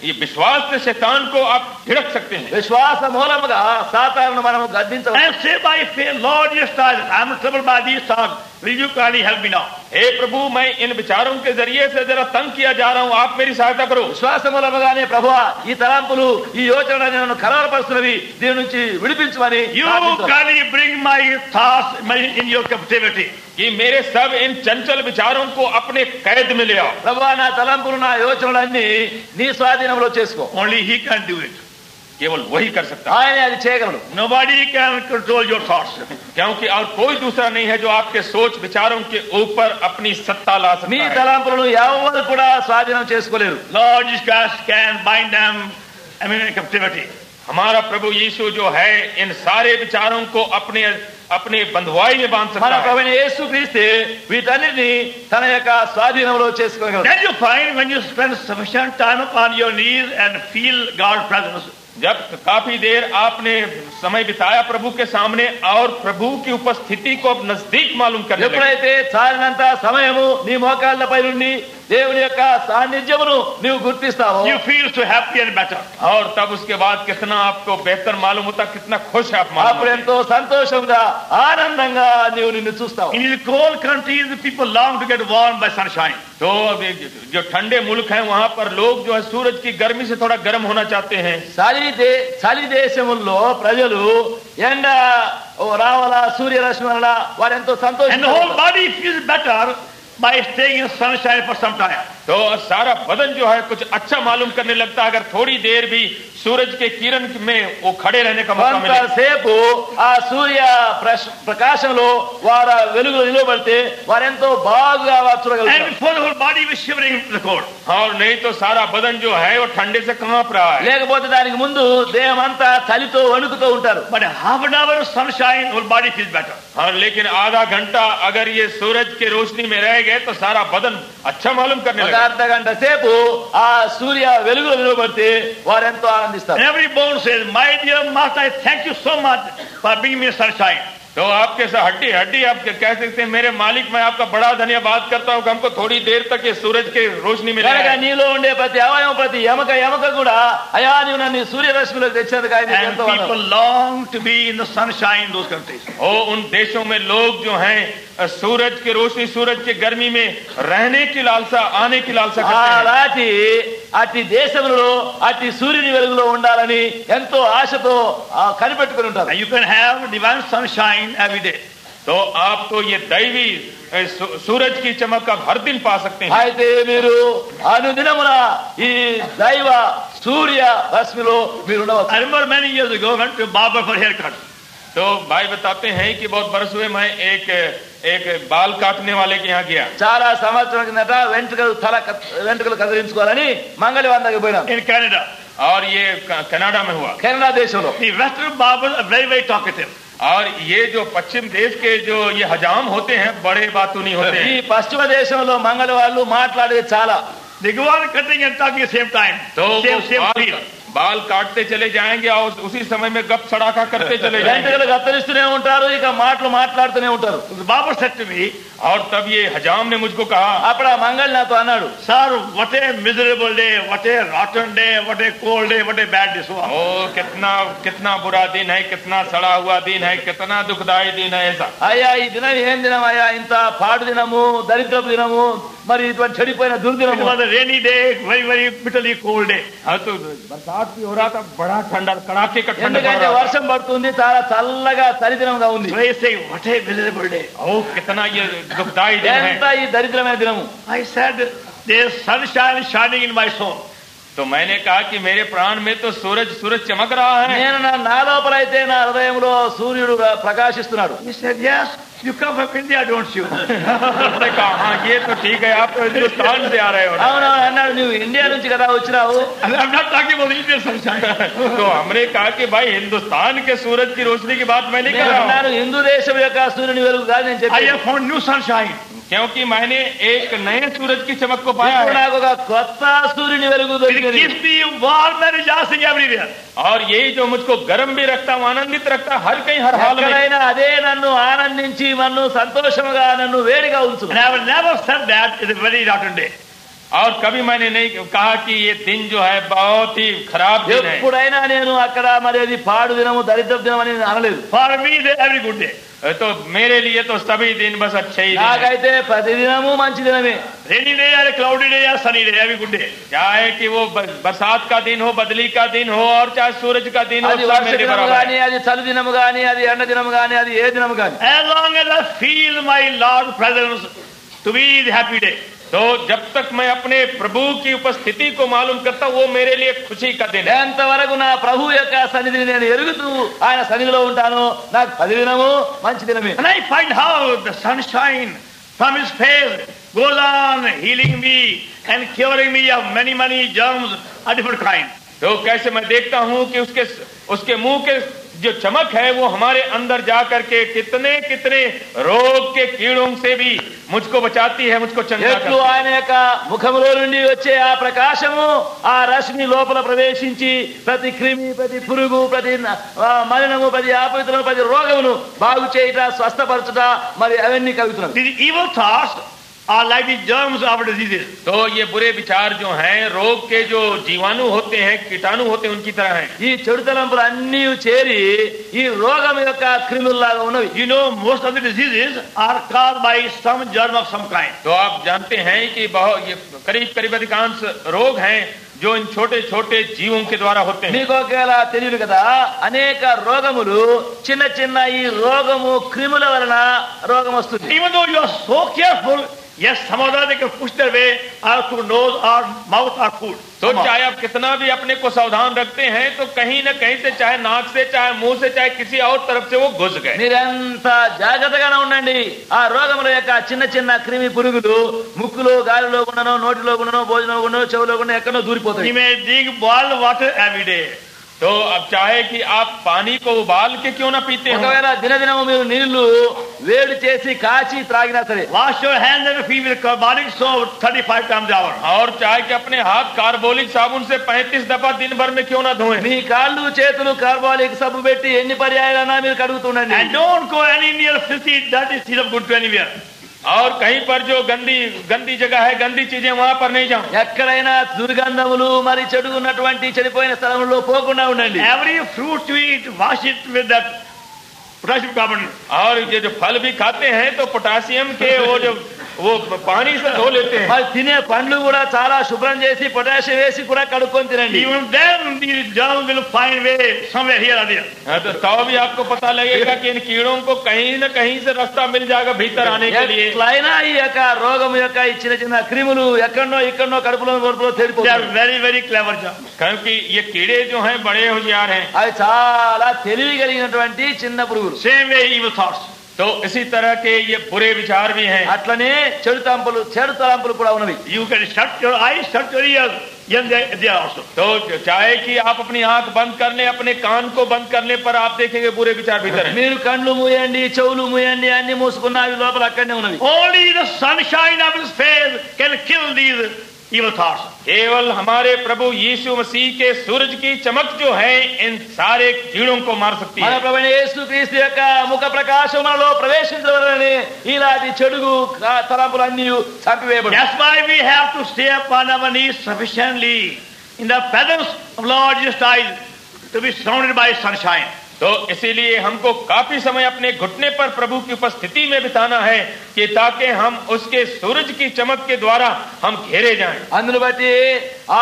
ये विश्वास से शैतान को आप झिड़क सकते हैं. విశ్వాస మూలముగా సాతానును మనము గద్దించవచ్చు. And say by faith, Lord, yes, I am troubled by these thoughts. Will you kindly help me now? हे प्रभु, मैं इन विचारों के जरिए से जरा तंग किया जा रहा हूँ, आप मेरी सहायता करो. విశ్వాస మూలముగానే ప్రభువా ఈ తలంపులు ఈ యోచనలు నన్ను కలవరపరుస్తున్నవి, దీని నుంచి విడిపించమని You ప్రార్థించాలి. kindly bring my thoughts in your captivity. कि मेरे सब इन चंचल विचारों को अपने कैद में ले आओ. ప్రభువా నా తలంపులు నా యోచనలన్నీ నీ స్వాధీనంలో చేసుకో. Only He can do it. केवल वही कर सकता है, ఆయనే అది చేయగలడు. Nobody can control your thoughts. क्योंकि और कोई दूसरा नहीं है जो आपके सोच विचारों के ऊपर अपनी सत्ता ला మీ सकता है. తలంపులను ఎవరు కూడా స్వాధీనం చేసుకోలేరు. Lord Jesus Christ can bind them, in captivity. हमारा प्रभु यीशु जो है इन सारे विचारों को अपने बंधुआई में बांध మన सकता है. ప్రభువైన యేసుక్రీస్తే వీటన్నిటిని తన యొక్క స్వాధీనంలో చేసుకోగలడు. Then you find when you spend sufficient time upon your knees and feel God's presence, जब काफी देर आपने समय बिताया प्रभु के सामने और प्रभु की उपस्थिति को नजदीक मालूम करने लगे, ఎప్పుడైతే చాలినంత సమయము నీ మోకాళ్ళపై నుండి దేవుని యొక్క సాన్నిధ్యమును నీవు గుర్తిస్తావో you feel so happy and better. और तब उसके बाद कितना आपको बेहतर मालूम होता, कितना खुश है आप मालूम అప్పుడు होते. ఎంతో సంతోషంగా ఆనందంగా నీవు నిన్ను చూస్తావు. In the cold countries, the people long to get warm by sunshine. तो अभी जो ठंडे मुल्क हैं वहां पर लोग जो है सूरज की गर्मी से थोड़ा गर्म होना चाहते हैं. చలి దేశముల్లో ప్రజలు ఎండ రావాలా సూర్యరశ్మి వల్ల వారు ఎంతో And the సంతోషంగా whole body feels better by staying in sunshine for some time. तो सारा बदन जो है कुछ अच्छा मालूम करने लगता है अगर थोड़ी देर भी सूरज के किरण में वो खड़े रहने का मौका मिले. కొంతసేపు ఆ సూర్య ప్రకాశంలో వారు వెలుగులో నిలబడితే వారెంతో బాగా And చూడగలుగుతారు. before the whole body was shivering in the cold. और नहीं तो सारा बदन जो है वो ठंडे से कांप रहा है. లేకపోతే దానికి ముందు దేహం అంతా చలితో వణుకుతూ ఉంటారు. But half an hour of sunshine, whole body feels better. हाँ, लेकिन आधा घंटा अगर ये सूरज की रोशनी में रह गए तो सारा बदन अच्छा मालूम करने ఒక लगा. అర్ధ గంట సేపు ఆ సూర్య వెలుగులో నిలబడితే వారెంతో And ఆనందిస్తారు. every bone says, my dear master, I thank you so much for bringing me sunshine. तो आपके साथ हड्डी हड्डी आप कह सकते हैं, मेरे मालिक मैं आपका बड़ा धन्यवाद करता हूँ कि हमको थोड़ी देर तक ये सूरज के रोशनी में కనుక लाया. నీలో ఉండే ప్రతి అవయవం ప్రతి ఎమక కూడా అయా నీవు నన్ను సూర్యరశ్మిలోకి తెచ్చినందుకు ఆయన నీకు And ఎంతో people వందనాలు. long to be in the sunshine in those countries. ओ उन देशों में लोग जो हैं सूरज की रोशनी सूरज की गर्मी में रहने की लालसा, आने की लालसा करते हैं. అలాంటి అట్టి దేశంలో అట్టి సూర్యుని వెలుగులో ఉండాలని ఎంతో ఆశతో కనిపెట్టుకుని ఉంటారు. And you can have divine sunshine every day. तो आप तो ये दैवी सूरज की चमक आप हर दिन पा सकते हैं. అయితే మీరు అనుదినమున ఈ దైవ సూర్య రశ్మిలో మీరు ఉండవచ్చు. I remember many years ago, I went to a barber for haircut. तो भाई बताते हैं कि बहुत बरस हुए मैं एक बाल काटने वाले के यहाँ गया. చాలా సంవత్సరాల కిందట వెంట్రుకలు కదిలించుకోవాలని మంగళి వందకి పోయినాం. In Canada. और ये कनाडा में हुआ. కెనడా దేశంలో The western barbers are very, very talkative. और ये जो पश्चिम देश के जो ये हजाम होते हैं बड़े बातूनी नहीं होते ఈ हैं. పశ్చిమ దేశంలో మంగళ వాళ్ళు మాట్లాడేది చాలా. They go on cutting and talking at the same time. तो Same field. बाल काटते चले जाएंगे और उसी समय में गप सड़ाका करते चले जाएंगे। వెంట్రుకలు కత్తిరిస్తూనే ఉంటారు, ఇక మాటలు మాట్లాడుతూనే ఉంటారు. The barber said to me, और तब ये हजाम ने मुझको कहा, అప్పుడు ఆ మంగళ నాతో అన్నాడు, sir, what a miserable day, what a rotten day, what a cold day, what a bad day. ओ कितना कितना बुरा दिन है, कितना सड़ा हुआ दिन है, कितना दुखदायी दिन है ऐसा। అయ్యా ఈ దినం ఏం దినం అయ్యా, ఇంత పాడు దినము, దరిద్రపు దినము, మరి ఇటువంటి చెడిపోయిన It దుర్దినము. was a rainy day, very, very bitterly cold day. हाँ तो बरसात भी हो रहा था, बड़ा ठंडा, कड़ाके का ठंडा पड़ ఎందుకంటే रहा था। వర్షం పడుతుంది, చాలా చల్లగా చలిదినంగా ఉంది. So I say, what a miserable day. ओ कितना ये दुखदायी दिन है। ఎంత ఈ దరిద్రమైన దినము. I said, there's sunshine shining in my soul. तो मैंने कहा कि मेरे प्राण में तो सूरज चमक रहा है। నేను నా లోపల అయితే నా హృదయంలో సూర్యుడు ప్రకాశిస్తున్నాడు. He said, yes, you come from India, don't you? उसने कहा हाँ ये तो ठीक है, आप तो हिंदुस्तान से आ रहे हो ना। అవునవును అన్నాడు, నువ్వు ఇండియా నుంచి కదా వచ్చినావు. And I'm not talking about Indian sunshine. तो हमने कहा कि भाई हिंदुस्तान के सूरज की रोशनी की बात मैं नहीं कर నేను रहा हूँ, అన్నాను, హిందూ దేశం యొక్క సూర్యుని వెలుగు కాదు నేను I చెప్పాను. have found new sunshine. क्योंकि मैंने एक नए सूरज की चमक को पाया ఇప్పుడు है నాకు ఒక కొత్త సూర్యుని వెలుగు It దొరికింది. keeps me warm and rejoicing everywhere. और यही जो मुझको गर्म भी रखता हूँ, आनंदित रखता हर कहीं हर हाल में। ఎక్కడైనా అదే నన్ను ఆనందించి నన్ను సంతోషముగా నన్ను వేడిగా ఉంచు. And I will never said that it's a very rotten day. और कभी मैंने नहीं कहा कि ये दिन जो है बहुत ही खराब दिन है। ఎప్పుడైనా నేను అక్కడ మరి అది పాడు దినము దరిద్ర దినం అని అనలేదు. For me, it's every good day. तो मेरे लिए तो सभी दिन बस अच्छे ही दिन है। నాకైతే ప్రతి దినము మంచి దినమే. Rainy day or a cloudy day or sunny day, every good day. चाहे कि वो बरसात का दिन हो, बदली का दिन हो, और चाहे सूरज का दिन हो, అది सब వర్ష मेरे దినము बराबर గాని, है। అది చలి దినము గాని, అది ఎండ దినము గాని, అది ఏ దినము గాని, As long as I feel my Lord's presence, to me is a happy day. तो जब तक मैं अपने प्रभु की उपस्थिति को मालूम करता हूँ, वो मेरे लिए खुशी का दिन है। ఎంతవరకు నా ప్రభు యొక్క సన్నిధిని నేను ఎరుగుతూ ఆయన సన్నిధిలో ఉంటాను, నాకు ప్రతి దినము మంచి దినమే. And I find how the sunshine from his face goes on healing me and curing me of many, many germs of different kinds. तो कैसे मैं देखता हूँ कि उसके मुंह के जो चमक है वो हमारे अंदर जा करके कितने कितने रोग के कीड़ों से भी मुझको बचाती है, मुझको चंगा ఎట్లు करती है। ఆయన యొక్క ముఖములో నుండి వచ్చే ఆ ప్రకాశము, ఆ రశ్మి లోపల ప్రవేశించి ప్రతి క్రిమి, ప్రతి పురుగు, ప్రతి మలినము, ప్రతి ఆపవిత్రము, ప్రతి రోగమును బాగు చేయుట, స్వస్థపరచుట, మరి అవన్నీ కలుగుతున్నది. These evil thoughts are like the germs of diseases. तो ये बुरे विचार जो हैं, रोग के जो जीवाणु होते हैं, कीटाणु होते हैं, उनकी तरह हैं। ఈ చెడు తలంపులు అన్నీ చేరి ఈ రోగం యొక్క క్రిముల్లాగా ఉన్నవి. You know, most of the diseases are caused by some germ of some kind. तो आप जानते हैं कि बहुत ये करीब अधिकांश रोग हैं जो इन छोटे छोटे जीवों के द्वारा होते हैं। మీకు ఒకవేళ తెలియదు కదా, అనేక రోగములు చిన్న చిన్న ఈ రోగము క్రిముల వలన రోగం వస్తుంది. Even though you are so careful, yes, some of them they can push their way out through nose or mouth or food. तो चाहे आप कितना भी अपने को सावधान रखते हैं, तो कहीं न कहीं से, चाहे नाक से, चाहे मुंह से, चाहे किसी और तरफ से वो घुस गए। మీరెంత జాగ్రత్తగానే ఉండండి, ఆ రోగముల యొక్క చిన్న చిన్న క్రిమి పురుగులు ముక్కులో, గాలిలో గుండనో, నోటిలో గుండనో, భోజనంలో గుండనో, చెవులో గుండనో ఎక్కడో దూరిపోతాయి. You may drink boiled water every day. तो अब चाहे कि आप पानी को उबाल के क्यों ना पीते हो, ఒకవేళ దినదినము మీరు నీళ్లు వేడి చేసి కాచి త్రాగినా సరే, Wash your hands and feet with carbolic soap 35 times an hour. और चाहे कि अपने हाथ कार्बोलिक साबुन से 35 दफा दिन भर में क्यों ना धोएं, మీ కాళ్ళు చేతులు కార్బాలిక్ సబ్బు పెట్టి ఎన్ని పర్యాయాలన్నా మీరు కడుగుతుండండి. And don't go any near filthy, dirty seed of good to anywhere. और कहीं पर जो गंदी जगह है, गंदी चीजें, वहां पर नहीं जाओ। ఎక్కడైనా దుర్గంధములు మరి చెడు ఉన్నటువంటి చెడిపోయిన స్థలంలో పోకుండా ఉండండి. Every fruit you eat, wash it with that potassium carbonate. और ये जो फल भी खाते हैं तो पोटासियम के वो पानी से धो लेते हैं। మరి తినే పండ్లు కూడా చాలా శుభ్రం చేసి పొటాషియం వేసి కూడా కడుక్కొని తినండి. Even then, the germs will find way somewhere here or there. हाँ, तो भी आपको पता लगेगा कि इन कीड़ों को कहीं न कहीं से रास्ता मिल जाएगा भीतर आने के लिए। ఎట్లయినా ఈ యొక్క రోగం యొక్క ఈ చిన్న చిన్న క్రిములు ఎక్కడనో ఇక్కడనో కడుపులో They తేలిపోతాయి. are very, very clever germs. क्योंकि ये कीड़े जो हैं बड़े होशियार हैं। అవి చాలా తెలివి కలిగినటువంటి చిన్న పురుగులు. Same way evil thoughts. तो इसी तरह के ये बुरे विचार भी हैं। అట్లనే చెడు తలంపులు కూడా ఉన్నవి. You can shut your eyes, shut your ears. Yes, they are also. तो चाहे कि आप अपनी आंख बंद कर लें, अपने कान को बंद करने पर आप देखेंगे बुरे विचार भीतर हैं। మీరు కళ్ళు మూయండి, చెవులు మూయండి, అన్ని మూసుకున్న అవి లోపల అక్కడనే ఉన్నవి. Only the sunshine of his face can kill these evil thoughts. केवल हमारे प्रभु यीशु मसीह के सूरज की चमक जो है इन सारे कीड़ों को मार सकती మన है। ప్రభువైన యేసుక్రీస్తు యొక్క ముఖ ప్రకాశం మనలో ప్రవేశించవలనని ఇలాంటి చెడుగు తలంపులన్నీ చంపివేయబడు. That's why we have to stay upon our knees sufficiently in the presence of Lord Jesus Christ to be surrounded by sunshine. तो इसीलिए हमको काफी समय अपने घुटने पर प्रभु की उपस्थिति में बिताना है कि ताकि हम उसके सूरज की चमक के द्वारा हम घेरे जाएं। అందును బట్టి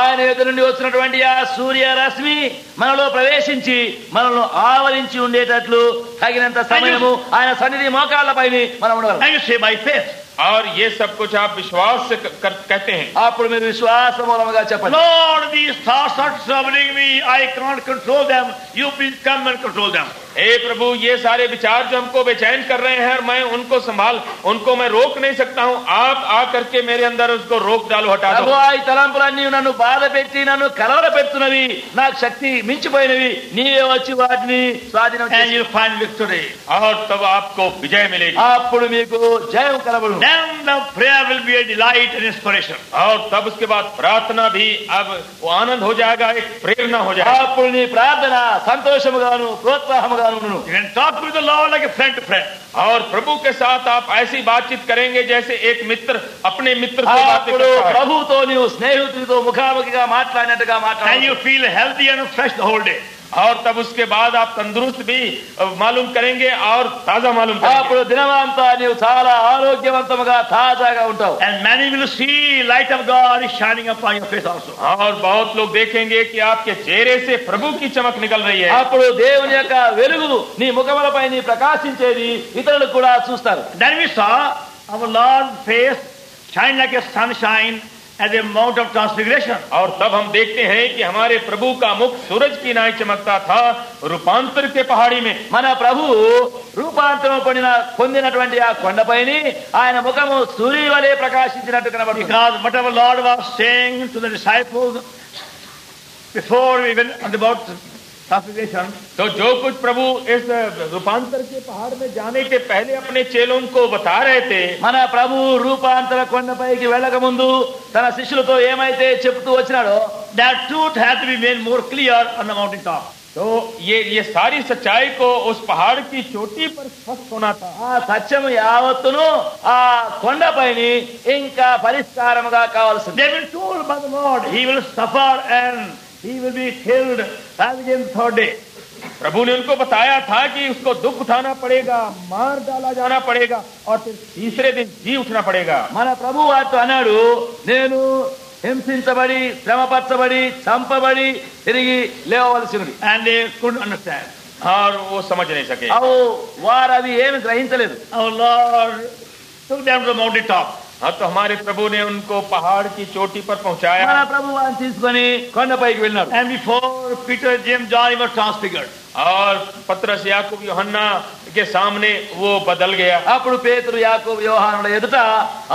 ఆయన ఎదురు నుండి వచ్చినటువంటి ఆ సూర్య రశ్మి మనలో ప్రవేశించి మనల్ని ఆవరించి ఉండేటట్లు తగినంత సమయము ఆయన సన్నిధి మోకాళ్ళపైన మనం ఉండగలం. And you say by faith. और ये सब कुछ आप विश्वास से कहते हैं। అప్పుడు మీరు విశ్వాస మూలముగా చెప్పండి, Lord, these thoughts are troubling me. I can't control them. You please come and control them. हे प्रभु, ये सारे विचार जो हमको बेचैन कर रहे हैं, मैं उनको मैं रोक नहीं सकता हूँ। आप आकर के मेरे अंदर उसको रोक डालो, हटा दो। ప్రభువా, ఈ తలంపులన్నీ నన్ను బాధ పెట్టి నన్ను కలవర పెడుతున్నవి, నాకు శక్తి మించిపోయినవి, నీవే వచ్చి వాటిని స్వాధీనం And చేసి you'll find victory. और तब आपको विजय मिलेगी। అప్పుడు మీకు జయం కలబడు. Then the prayer will be a delight and inspiration. और तब उसके बाद प्रार्थना भी अब वो आनंद हो जाएगा, एक प्रेरणा हो जाएगा। అప్పుడు నీ ప్రార్థన సంతోషముగాను ప్రోత్సాహముగాను ఉండును. You can talk with the Lord like a friend to friend. और प्रभु के साथ आप ऐसी बातचीत करेंगे जैसे एक मित्र अपने मित्र से बातें అప్పుడు करता है। ప్రభుతో నీవు స్నేహితుడితో ముఖాముఖిగా మాట్లాడినట్టుగా And మాట్లాడు. you feel healthy and fresh the whole day. और तब उसके बाद आप तंदुरुस्त भी मालूम करेंगे और ताजा मालूम करेंगे। అప్పుడు దినమంతా నీవు చాలా ఆరోగ్యవంతముగా తాజాగా ఉంటావు. And many will see light of God is shining upon your face also. और बहुत लोग देखेंगे कि आपके चेहरे से प्रभु की चमक निकल रही है। అప్పుడు దేవుని యొక్క వెలుగు నీ ముఖములపై నీ ప్రకాశించేది ఇతరులు కూడా చూస్తారు. Then we saw our Lord's face shine like a sunshine at the Mount of Transfiguration. और तब हम देखते हैं कि हमारे प्रभु का मुख सूरज की नाई चमकता था रूपांतर के पहाड़ी में। మన ప్రభు రూపాంతరం పొందినటువంటి ఆ కొండపైని ఆయన ముఖము సూర్యుని వలె ప్రకాశించినట్టు కనబడుతుంది. Because whatever Lord was saying to the disciples before we went on the Mount Transfiguration, तो जो कुछ प्रभु इस रूपांतर के पहाड़ में जाने के पहले अपने चेलों को बता रहे थे, మన ప్రభు రూపాంతర కొండపైకి వెళ్ళక ముందు తన శిష్యులతో ఏమైతే చెప్తూ వచ్చినాడో that truth had to be made more clear on the mountain top. तो ये सारी सच्चाई को उस पहाड़ की चोटी पर स्पष्ट होना था। ఆ సత్యము యావత్తును ఆ కొండపైని ఇంకా పరిష్కారముగా కావాల్సింది. They've been told by the Lord, He will suffer and He will be killed again the third day. प्रभु ने उनको बताया था कि उसको दुख उठाना पड़ेगा, मार डाला जाना पड़ेगा और फिर तीसरे दिन जी उठना पड़ेगा। మన ప్రభు వారితో అన్నాడు, నేను హింసించబడి శ్రమపరచబడి చంపబడి తిరిగి లేవవలసినది. And they couldn't understand. और वो समझ नहीं सके। వారు అవి ఏమి గ్రహించలేదు. Our Lord took them to the mountain top. हाँ, तो हमारे प्रभु ने उनको पहाड़ की चोटी पर पहुंचाया। మన ప్రభు వారిని తీసుకొని కొండపైకి వెళ్ళినాడు. And before Peter, James, John were transfigured. और पतरस, याकूब, यूहन्ना के सामने वो बदल गया। అప్పుడు పేతురు యాకోబు యోహానుల ఎదుట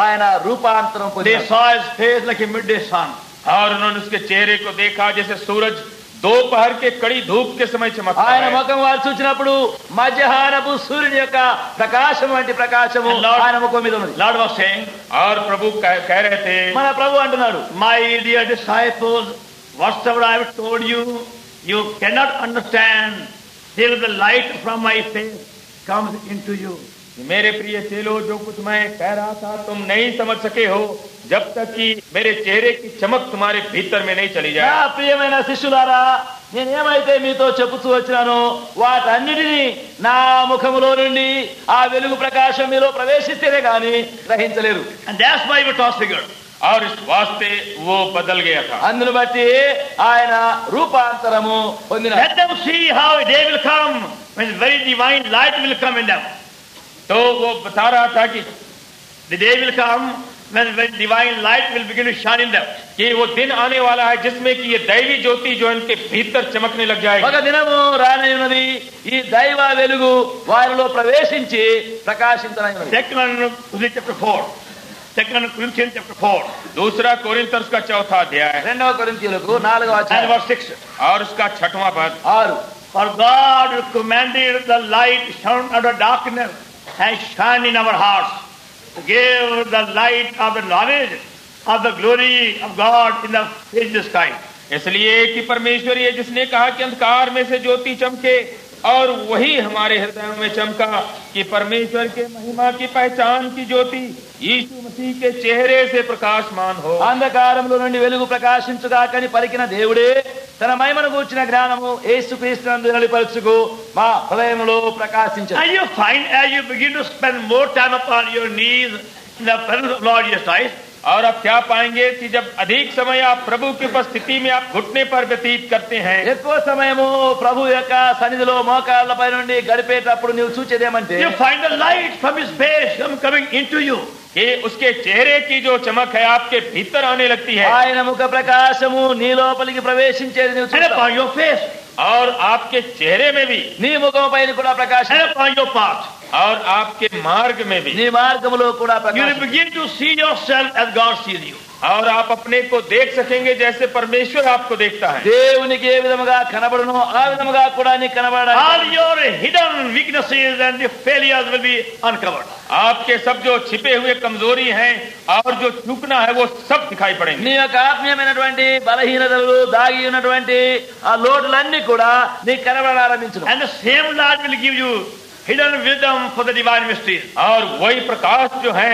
ఆయన రూపాంతరం They పొందాడు. saw His face like a midday sun. और उन्होंने उसके चेहरे को देखा जैसे सूरज दोपहर के कड़ी धूप के समय चमकता ఆయన है। ముఖం వారు చూసినప్పుడు మధ్యాహ్నపు సూర్యుని యొక్క ప్రకాశం వంటి ప్రకాశము ఆయన ముఖం మీద ఉన్నది. Lord was saying, और प्रभु कह रहे थे, మన ప్రభు అంటున్నాడు, my dear disciples, whatsoever I have told you, you cannot understand till the light from my face comes into you. मेरे प्रिय चेलो, जो कुछ मैं कह रहा था तुम नहीं समझ सके हो जब तक कि मेरे चेहरे की चमक तुम्हारे भीतर में नहीं चली నా जाए। ప్రియమైన శిష్యులారా, నేను ఏమైతే మీతో చెబుతూ వచ్చినానో వాటన్నిటినీ నా ముఖములో నుండి ఆ వెలుగు ప్రకాశం మీలో ప్రవేశిస్తేనే గాని గ్రహించలేరు. And that's why we were transfigured. और इस वास्ते वो बदल गया था। అందును బట్టి ఆయన రూపాంతరము పొందిన. Let them see how a day will come when very divine light will come in them. तो वो बता रहा था कि The day will come when very divine light will begin to shine in them. कि वो दिन आने वाला है जिसमें कि ये दैवी ज्योति जो इनके भीतर चमकने लग जाएगी। ఒక దినము రానయ్యున్నది, ఈ దైవ వెలుగు వారిలో ప్రవేశించి ప్రకాశించనయ్యున్నది. 2 Corinthians chapter 4 दूसरा कोरिन्थस का चौथा अध्याय 2 కొరింథీయులకు 4వ and అధ్యాయం verse 6. और उसका 6वां पद। 6. For God commanded the light shone out of darkness and shine in our hearts to give the light of the knowledge of the glory of God in the sky. इसलिए कि परमेश्वर ये जिसने कहा कि अंधकार में से ज्योति चमके, और वही हमारे हृदयों में चमका कि परमेश्वर के महिमा की पहचान की ज्योति यीशु मसीह के चेहरे से प्रकाशमान हो. అంధకారంలో నుండి వెలుగు ప్రకాశించుగాకని పలికిన దేవుడే తన మహిమను గూర్చిన జ్ఞానము యేసుక్రీస్తునందు వెలుపరచుకు మా హృదయంలో ప్రకాశించు. And you find as you begin to spend more time upon your knees in the presence of Lord Jesus Christ, और आप क्या पाएंगे कि जब अधिक समय आप प्रभु की उपस्थिति में आप घुटने पर व्यतीत करते हैं, ఎక్కువ సమయము ప్రభు యొక్క సన్నిధిలో మోకాళ్ళపై నుండి గడిపేటప్పుడు నీవు చూచేదేమంటే you find the light from his face coming into you. कि उसके चेहरे की जो चमक है आपके भीतर आने लगती है, ఆయన ముఖ ప్రకాశము నీ లోపలికి ప్రవేశించేది నీవు And చూస్తావు. upon your face, और आपके चेहरे में भी, నీ ముఖం పైన కూడా ప్రకాశం, and upon your path. और आपके मार्ग में भी. నీ మార్గములో కూడా You will Prakasam. begin to see yourself as God sees you. और आप अपने को देख सकेंगे जैसे परमेश्वर आपको देखता है. దేవునికి ఏ విధముగా కనబడును ఆ విధముగా కూడా నీకు All కనబడాలి. your hidden weaknesses and the failures will be uncovered. आपके सब जो छिपे हुए कमजोरी हैं और जो चूकना है वो सब दिखाई पड़ेंगे. నీ యొక్క ఆత్మీయమైనటువంటి బలహీనతలు దాగి ఉన్నటువంటి ఆ లోటులన్నీ కూడా నీకు కనబడాలంభించును. And the same Lord will give you hidden wisdom for the divine mysteries. और वही प्रकाश जो है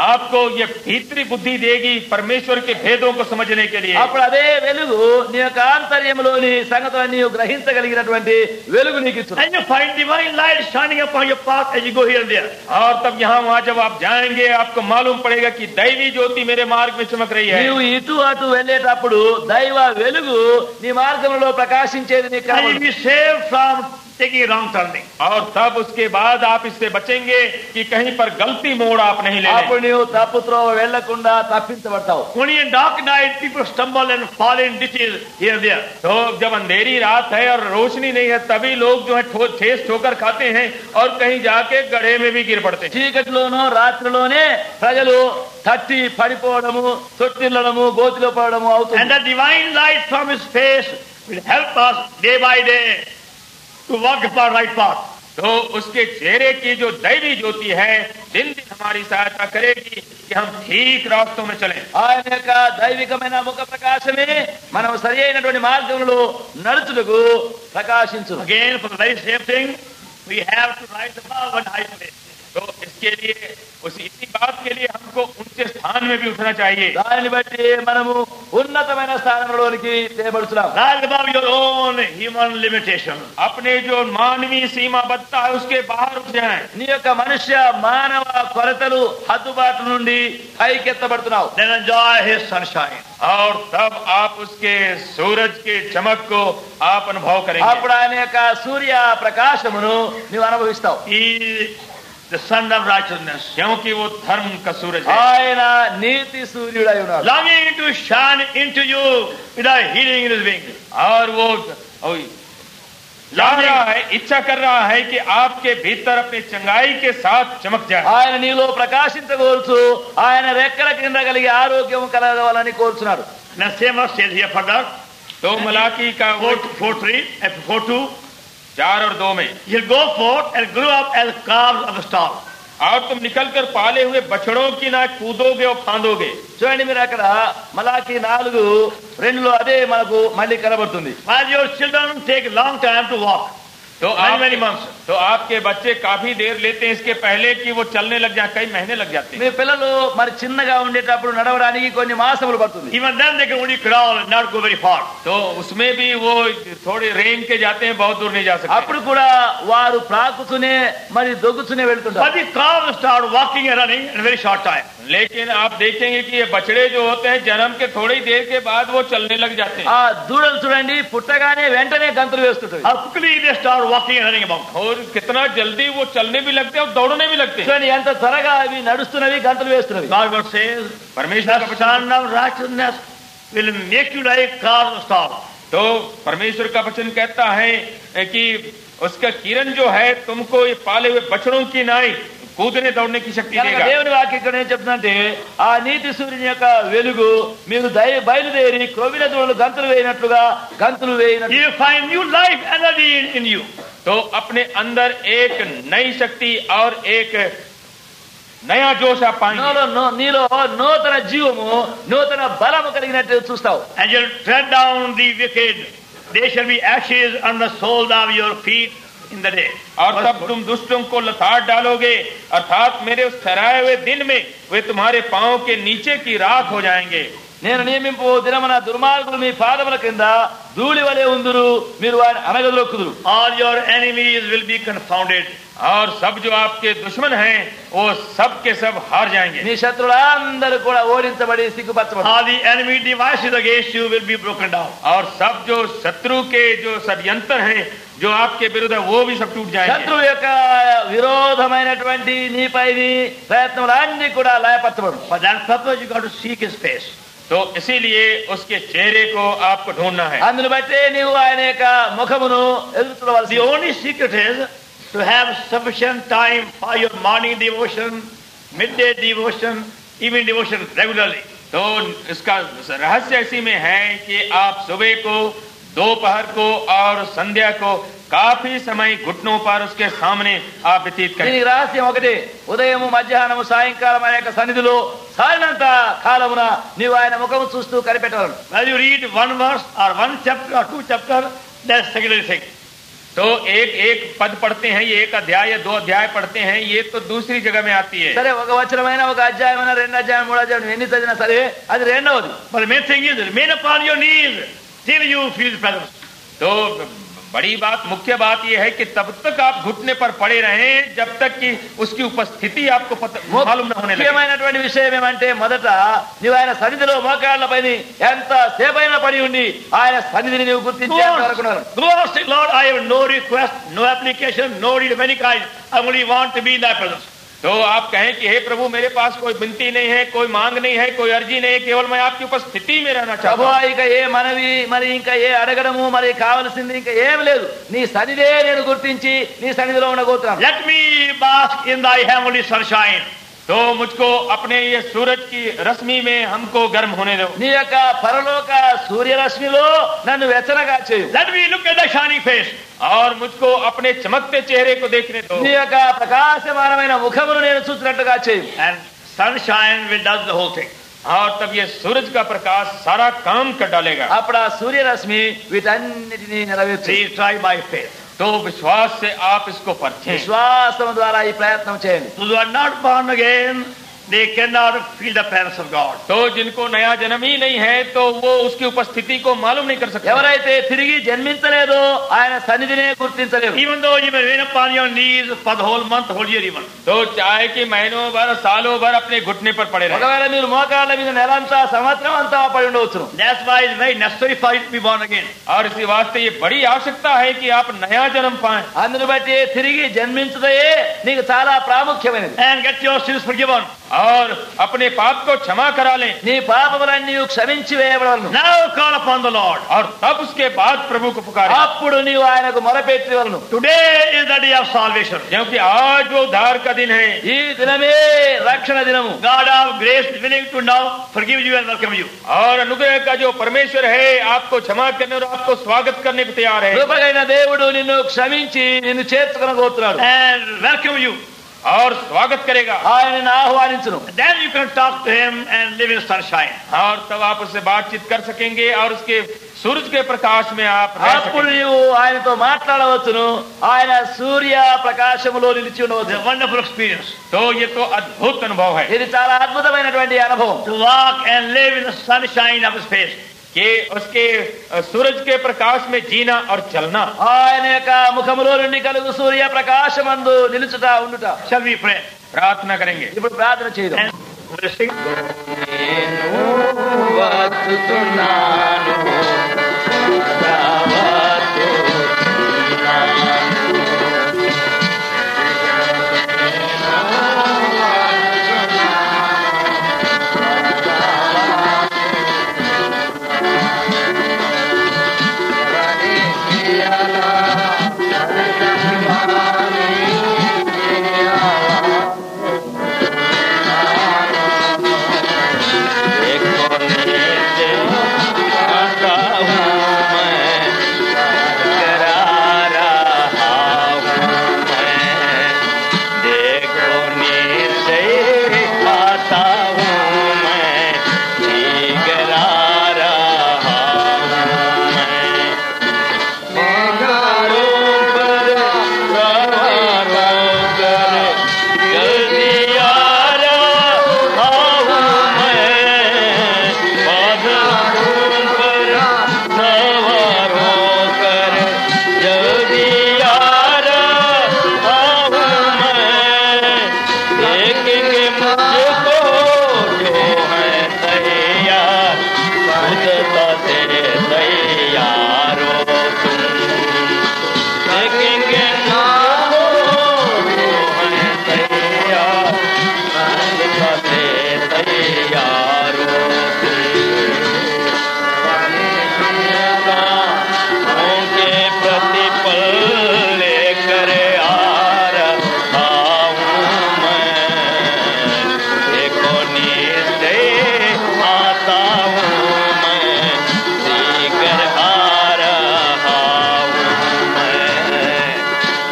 आपको ये भीतरी बुद्धि देगी परमेश्वर के भेदों को समझने के लिए. అప్పుడు అదే వెలుగు నీ యొక్క ఆంతర్యములోని సంగతులను నీవు గ్రహించగలిగినటువంటి వెలుగు నీకు ఇచ్చును. And you find divine light shining upon your path as you go here and there. और तब यहाँ वहाँ जब आप जाएंगे आपको मालूम पड़ेगा कि दैवी ज्योति मेरे मार्ग में चमक रही है. నీవు ఇటు అటు వెళ్ళేటప్పుడు దైవ వెలుగు నీ మార్గంలో ప్రకాశించేది నీకు And you'll కనబడును. be saved from taking wrong turning. और तब उसके बाद आप इससे बचेंगे कि कहीं पर गलती मोड़ आप नहीं ले అప్పుడు लें. నీవు తప్పు త్రోవ వెళ్లకుండా తప్పించబడతావు. Only in dark night people stumble and fall in ditches here and there. तो जब अंधेरी रात है और रोशनी नहीं है तभी लोग जो है ठेस ठोकर खाते हैं और कहीं जाके गड्ढे में भी गिर पड़ते हैं. చీకటిలోనూ రాత్రిలోనే ప్రజలు తట్టి పడిపోవడము, తొట్టిల్లడము, గోతిలో పడడము And అవుతుంది. the divine light from his face will help us day by day to walk upon right path. तो उसके चेहरे की जो दैवी ज्योति है दिन दिन हमारी सहायता करेगी कि हम ठीक रास्तों में चलें. ఆయన యొక్క దైవికమైన ముఖ ప్రకాశమే మనం సరి అయినటువంటి మార్గంలో నడుచుటకు ప్రకాశించును. Again, for the very same thing, we have to rise above and high place. तो इसके लिए इसी बात के लिए हमको ऊंचे स्थान में भी उठना चाहिए. దానిని బట్టి మనము ఉన్నతమైన స్థానంలోనికి తేబడుతున్నాం. Rise above your own human limitation. अपने जो मानवीय सीमाबद्धता है उसके बाहर उठ जाएं. నీ యొక్క మనుష్య మానవ కొరతలు హద్దుబాటు నుండి పైకెత్తబడుతున్నావు. Then enjoy his sunshine. और तब आप उसके सूरज के चमक को आप अनुभव करेंगे. అప్పుడు ఆయన యొక్క సూర్య ప్రకాశమును నీవు అనుభవిస్తావు. He is the sun of righteousness. क्योंकि वो धर्म का सूरज है. ఆయన నీతి సూర్యుడై ఉన్నాడు. Longing to shine into you with a healing in his wings. और वो चाह रहा है, इच्छा कर रहा है कि आपके भीतर अपनी चंगाई के साथ चमक जाए. ఆయన నీలో ప్రకాశించగోర్చు ఆయన రెక్కల కింద కలిగి ఆరోగ్యం కలగవాలని కోరుచున్నాడు. And the same verse says here further, तो मलाकी का 4:3 and 4:2, 4 और 2 में, you'll go forth and grow up as calves of the stall. और तुम निकलकर पाले हुए बछड़ों की ना कूदोगे और फांदोगे. చూడండి మీరు అక్కడ మలాకి 4:2 అదే మనకు మళ్ళీ కనబడుతుంది. While your children take long time to walk, तो many months. तो आपके बच्चे काफी देर लेते हैं इसके पहले कि वो चलने लग जाए, कई महीने लग जाते हैं. మీ పిల్లలు మరి చిన్నగా ఉండేటప్పుడు నడవడానికి కొన్ని మాసములు పడుతుంది. Even then they can only crawl and not go very far. तो उसमें भी वो थोड़े रेंग के जाते हैं, बहुत दूर नहीं जा सकते. అప్పుడు కూడా వారు ప్రాకుతూనే మరి దొగ్గుతూనే వెళ్తుంటారు. But the calves start walking and running in a very short time. लेकिन आप देखेंगे कि ये बछड़े जो होते हैं जन्म के थोड़ी देर के बाद वो चलने लग जाते हैं. ఆ దూడలు చూడండి పుట్టగానే వెంటనే గంతులు వేస్తుంటాయి. How quickly they start walking and running about. और कितना जल्दी वो चलने भी लगते हैं और दौड़ने भी लगते हैं. చూడండి ఎంత త్వరగా అవి నడుస్తున్నవి గంతులు వేస్తున్నవి. God word says, परमेश्वर का the वचन, son of righteousness will make you like calves of stall. तो परमेश्वर का वचन कहता है कि उसका किरण जो है तुमको ये पाले हुए बछड़ों की नाई कूदने दौड़ने की शक्ति కనుక देगा. దేవుని వాక్యం ఇక్కడ ఏం చెప్తుందంటే ఆ నీతి సూర్యుని యొక్క వెలుగు మీరు బయలుదేరి క్రొవ్విన దూడలు గంతులు వేయినట్లుగా గంతులు వేయినట్లు You find new life energy in you. तो अपने अंदर एक नई शक्ति और एक नया जोश आप पाएंगे। నీలో నూతన జీవము నూతన బలము కలిగినట్టు చూస్తావు. And you'll tread down the wicked. They shall be ashes on the soles of your feet in the day. और तब तुम दुष्टों को लताड़ डालोगे, अर्थात मेरे उस ठहराए हुए दिन में वे तुम्हारे पांव के नीचे की राख हो जाएंगे. నేను నియమింపు దినమున దుర్మార్గులు మీ పాదముల కింద ధూళి వలె ఉందురు, మీరు వారిని అనగదొక్కుదురు. All your enemies will be confounded. और सब जो आपके दुश्मन हैं वो सब के सब हार जाएंगे. నీ శత్రులందరూ కూడా ఓడించబడి సిగ్గుపరచబడతారు. All the enemy devices against you will be broken down. और सब जो शत्रु के जो षड्यंत्र हैं जो आपके विरुद्ध है वो भी सब टूट जाएंगे. శత్రువు యొక్క విరోధమైనటువంటి నీపైని ప్రయత్నములన్నీ కూడా లయపరచబడు. For that purpose you got to seek his face. तो इसीलिए उसके चेहरे को आपको ढूंढना है. అందును బట్టే నీవు ఆయన యొక్క ముఖమును ఎదురు చూడవలసి. The only secret is to have sufficient time for your morning devotion, midday devotion, evening devotion regularly. तो इसका रहस्य इसी में है कि आप सुबह को, दोपहर को और संध्या को काफी समय घुटनों पर उसके सामने आप व्यतीत करें. దీనికి రహస్యం ఒకటి, ఉదయము మధ్యాహ్నము సాయంకాలం ఆయన యొక్క సన్నిధిలో సారినంత కాలమున నీవు ఆయన ముఖము చూస్తూ కనిపెట్టవలను. When you read one verse or one chapter or two chapters, that's secondary thing. तो एक पद पढ़ते हैं, ये एक अध्याय या 2 अध्याय पढ़ते हैं, ये तो दूसरी जगह में आती है. సరే, ఒక వచనమైన ఒక అధ్యాయమైన 2 అధ్యాయం 3 అధ్యాయం ఎన్ని చదివినా సరే అది రెండవది. But the main thing is remain upon your knees till you feel his presence. तो बड़ी बात, मुख्य बात यह है कि तब तक आप घुटने पर पड़े रहें जब तक कि उसकी उपस्थिति आपको मालूम न होने लगे. ముఖ్యమైనటువంటి విషయం ఏమంటే మొదట నీవు ఆయన సన్నిధిలో మోకాళ్ళపైన ఎంత సేపైనా పడి ఉండి ఆయన సన్నిధిని నీవు గుర్తించేంత వరకు ఉండాలి. Go on, say, Lord, I have no request, no application, no need of any kind. I only want to be in thy presence. तो आप कहें कि हे प्रभु मेरे पास कोई विनती नहीं है, कोई मांग नहीं है, कोई अर्जी नहीं है, केवल मैं आपकी उपस्थिति में रहना चाहता ప్రభు हूं. ఇక ఏ మనవి మరి ఇంకా ఏ అడగడము మరి కావాల్సింది ఇంకా ఏం లేదు, నీ సన్నిధే నేను గుర్తించి నీ సన్నిధిలో ఉండగోతున్నాను. Let me bask in thy heavenly sunshine. तो मुझको अपने ये सूरज की रश्मि में हमको गर्म होने दो. నీ యొక్క పరలోక సూర్యరశ్మిలో నన్ను వెచ్చనగా చేయు. Let me look at thy shining face. और मुझको अपने चमकते चेहरे को देखने दो. నీ యొక్క ప్రకాశమానమైన ముఖమును నేను చూసినట్టుగా చేయు. And sunshine will does the whole thing. और तब ये सूरज का प्रकाश सारा काम कर डालेगा. అప్పుడు ఆ సూర్యరశ్మి వీటన్నిటినీ నెరవేర్చు. See, try by faith. तो विश्वास से आप इसको परखें. విశ్వాసం ద్వారా ఈ ప్రయత్నం చేయండి. Those who are not born again, they cannot feel the presence of God. तो जिनको नया जन्म ही नहीं है तो वो उसकी उपस्थिति को मालूम नहीं कर सकते. ఎవరైతే తిరిగి జన్మించలేదో ఆయన సన్నిధినే గుర్తించలేరు. Even though you may remain upon your knees for the whole month, whole year even. तो चाहे कि महीनों भर सालों भर अपने घुटने पर पड़े रहे. ఒకవేళ మీరు మోకాళ్ళ మీద నెలంతా సంవత్సరం అంతా పడి ఉండవచ్చు. That's why it's very necessary for you to be born again. और इसी वास्ते ये बड़ी आवश्यकता है कि आप नया जन्म पाएं. అందును బట్టి తిరిగి జన్మించదే నీకు చాలా ప్రాముఖ్యమైనది. And get your sins forgiven. और अपने पाप को क्षमा करा लें. నీ పాపములన్నీ క్షమించి వేయబడవలను. Now call upon the Lord. और तब उसके बाद प्रभु को पुकारें. అప్పుడు నీవు ఆయనకు మొరపెట్టవలను. Today is the day of salvation. क्योंकि आज वो उद्धार का दिन है. ఈ దినమే రక్షణ దినము. God of grace is willing to now forgive you and welcome you. और अनुग्रह का जो परमेश्वर है आपको क्षमा करने और आपको स्वागत करने को तैयार है. కృపగైన దేవుడు నిన్ను క్షమించి నిన్ను చేర్చుకొనగోతున్నాడు. And welcome you. और स्वागत करेगा. ఆయనను ఆహ్వానించును. Then you can talk to him and live in sunshine. और तब आप उससे बातचीत कर सकेंगे और उसके सूरज के प्रकाश में आप रह అప్పుడు सकेंगे. నీవు ఆయనతో మాట్లాడవచ్చును. ఆయన సూర్య ప్రకాశములో నిలిచి It's ఉండవచ్చు. a wonderful experience तो ये तो अद्भुत अनुभव है ఇది చాలా అద్భుతమైనటువంటి అనుభవం. to walk and live in the sunshine of his face. कि उसके सूरज के प्रकाश में जीना और चलना. ఆయన యొక్క ముఖములో నుండి కలుగు సూర్య ప్రకాశమందు నిలుచుట ఉండుట. Shall we pray? प्रार्थना करेंगे. ఇప్పుడు ప్రార్థన చేయడం. And we'll sing. Ekone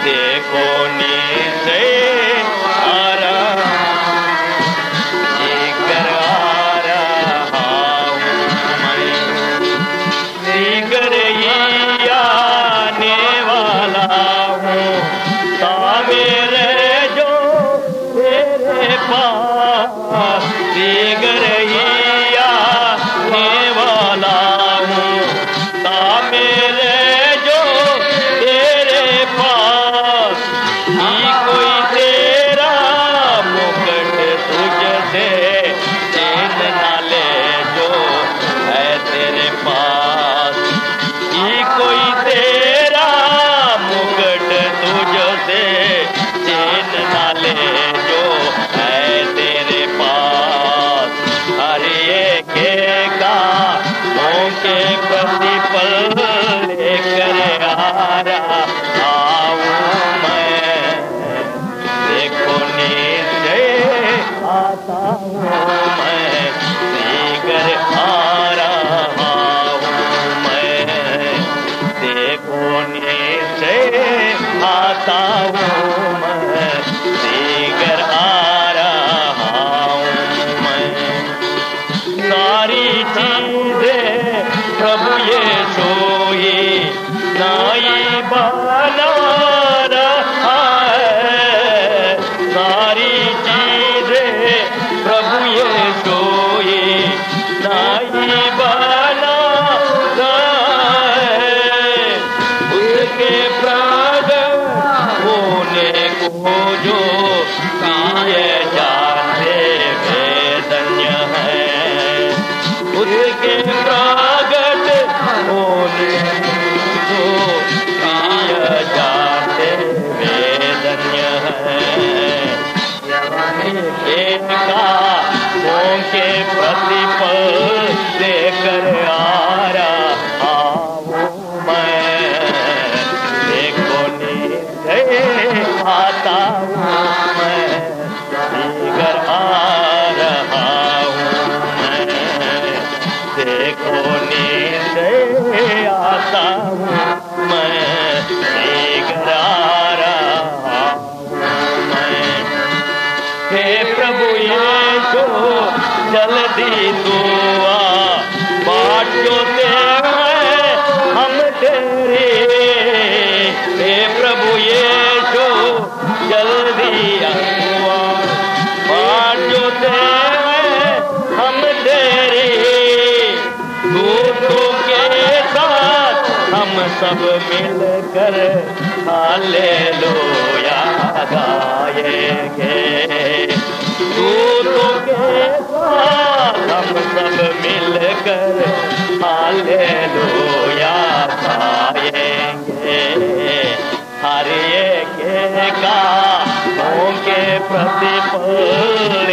देखो नीचे आ रहा, लेकर आ रहा हूँ मैं, लेकर ही आने वाला हूँ, मेरे जो तेरे पास, लेकर ही आने वाला हूँ, मेरे जो तेरे पास, ही कोई तेरा मुकुट तुझसे छीन ना ले जो है तेरे पास, ही कोई तेरा मुकुट तुझसे छीन ना ले जो है तेरे पास, हर एक का के प्रतिफल लेकर आ रहा हूँ मैं, देखो नीचे आता हूँ मैं, लेकर आ रहा हूँ मैं, देखो नीचे आता हूँ मैं, लेकर आ रहा हूँ मैं, सारी चीजें प्रभु यीशु ही नाई बना रहा है, सारी चीजें प्रभु यीशु ही नाई बना रहा है, उसके प्रगट होने को जो प्रिय जाते वे धन्य है, उसके प्रगट होने को प्रिय जाते वे धन्य है, इनका के प्रतिफल देकर आ रहा हूँ मैं, देखो नीचे आता हूँ मैं, लेकर आ रहा हूँ मैं, देखो नीचे आता हूँ मैं, लेकर आ रहा हूँ मैं, हे प्रभु यीशु जल्दी तू आ, बाट जोते हैं हम तेरे, हे प्रभु यीशु जल्दी आ, बाट जोते हैं हम तेरे, दूतों के साथ हम सब मिलकर हालेलुया गाएंगे, दूतों के साथ हम सब मिलकर हालेलुया गाएंगे, हर एक का के प्रतिफल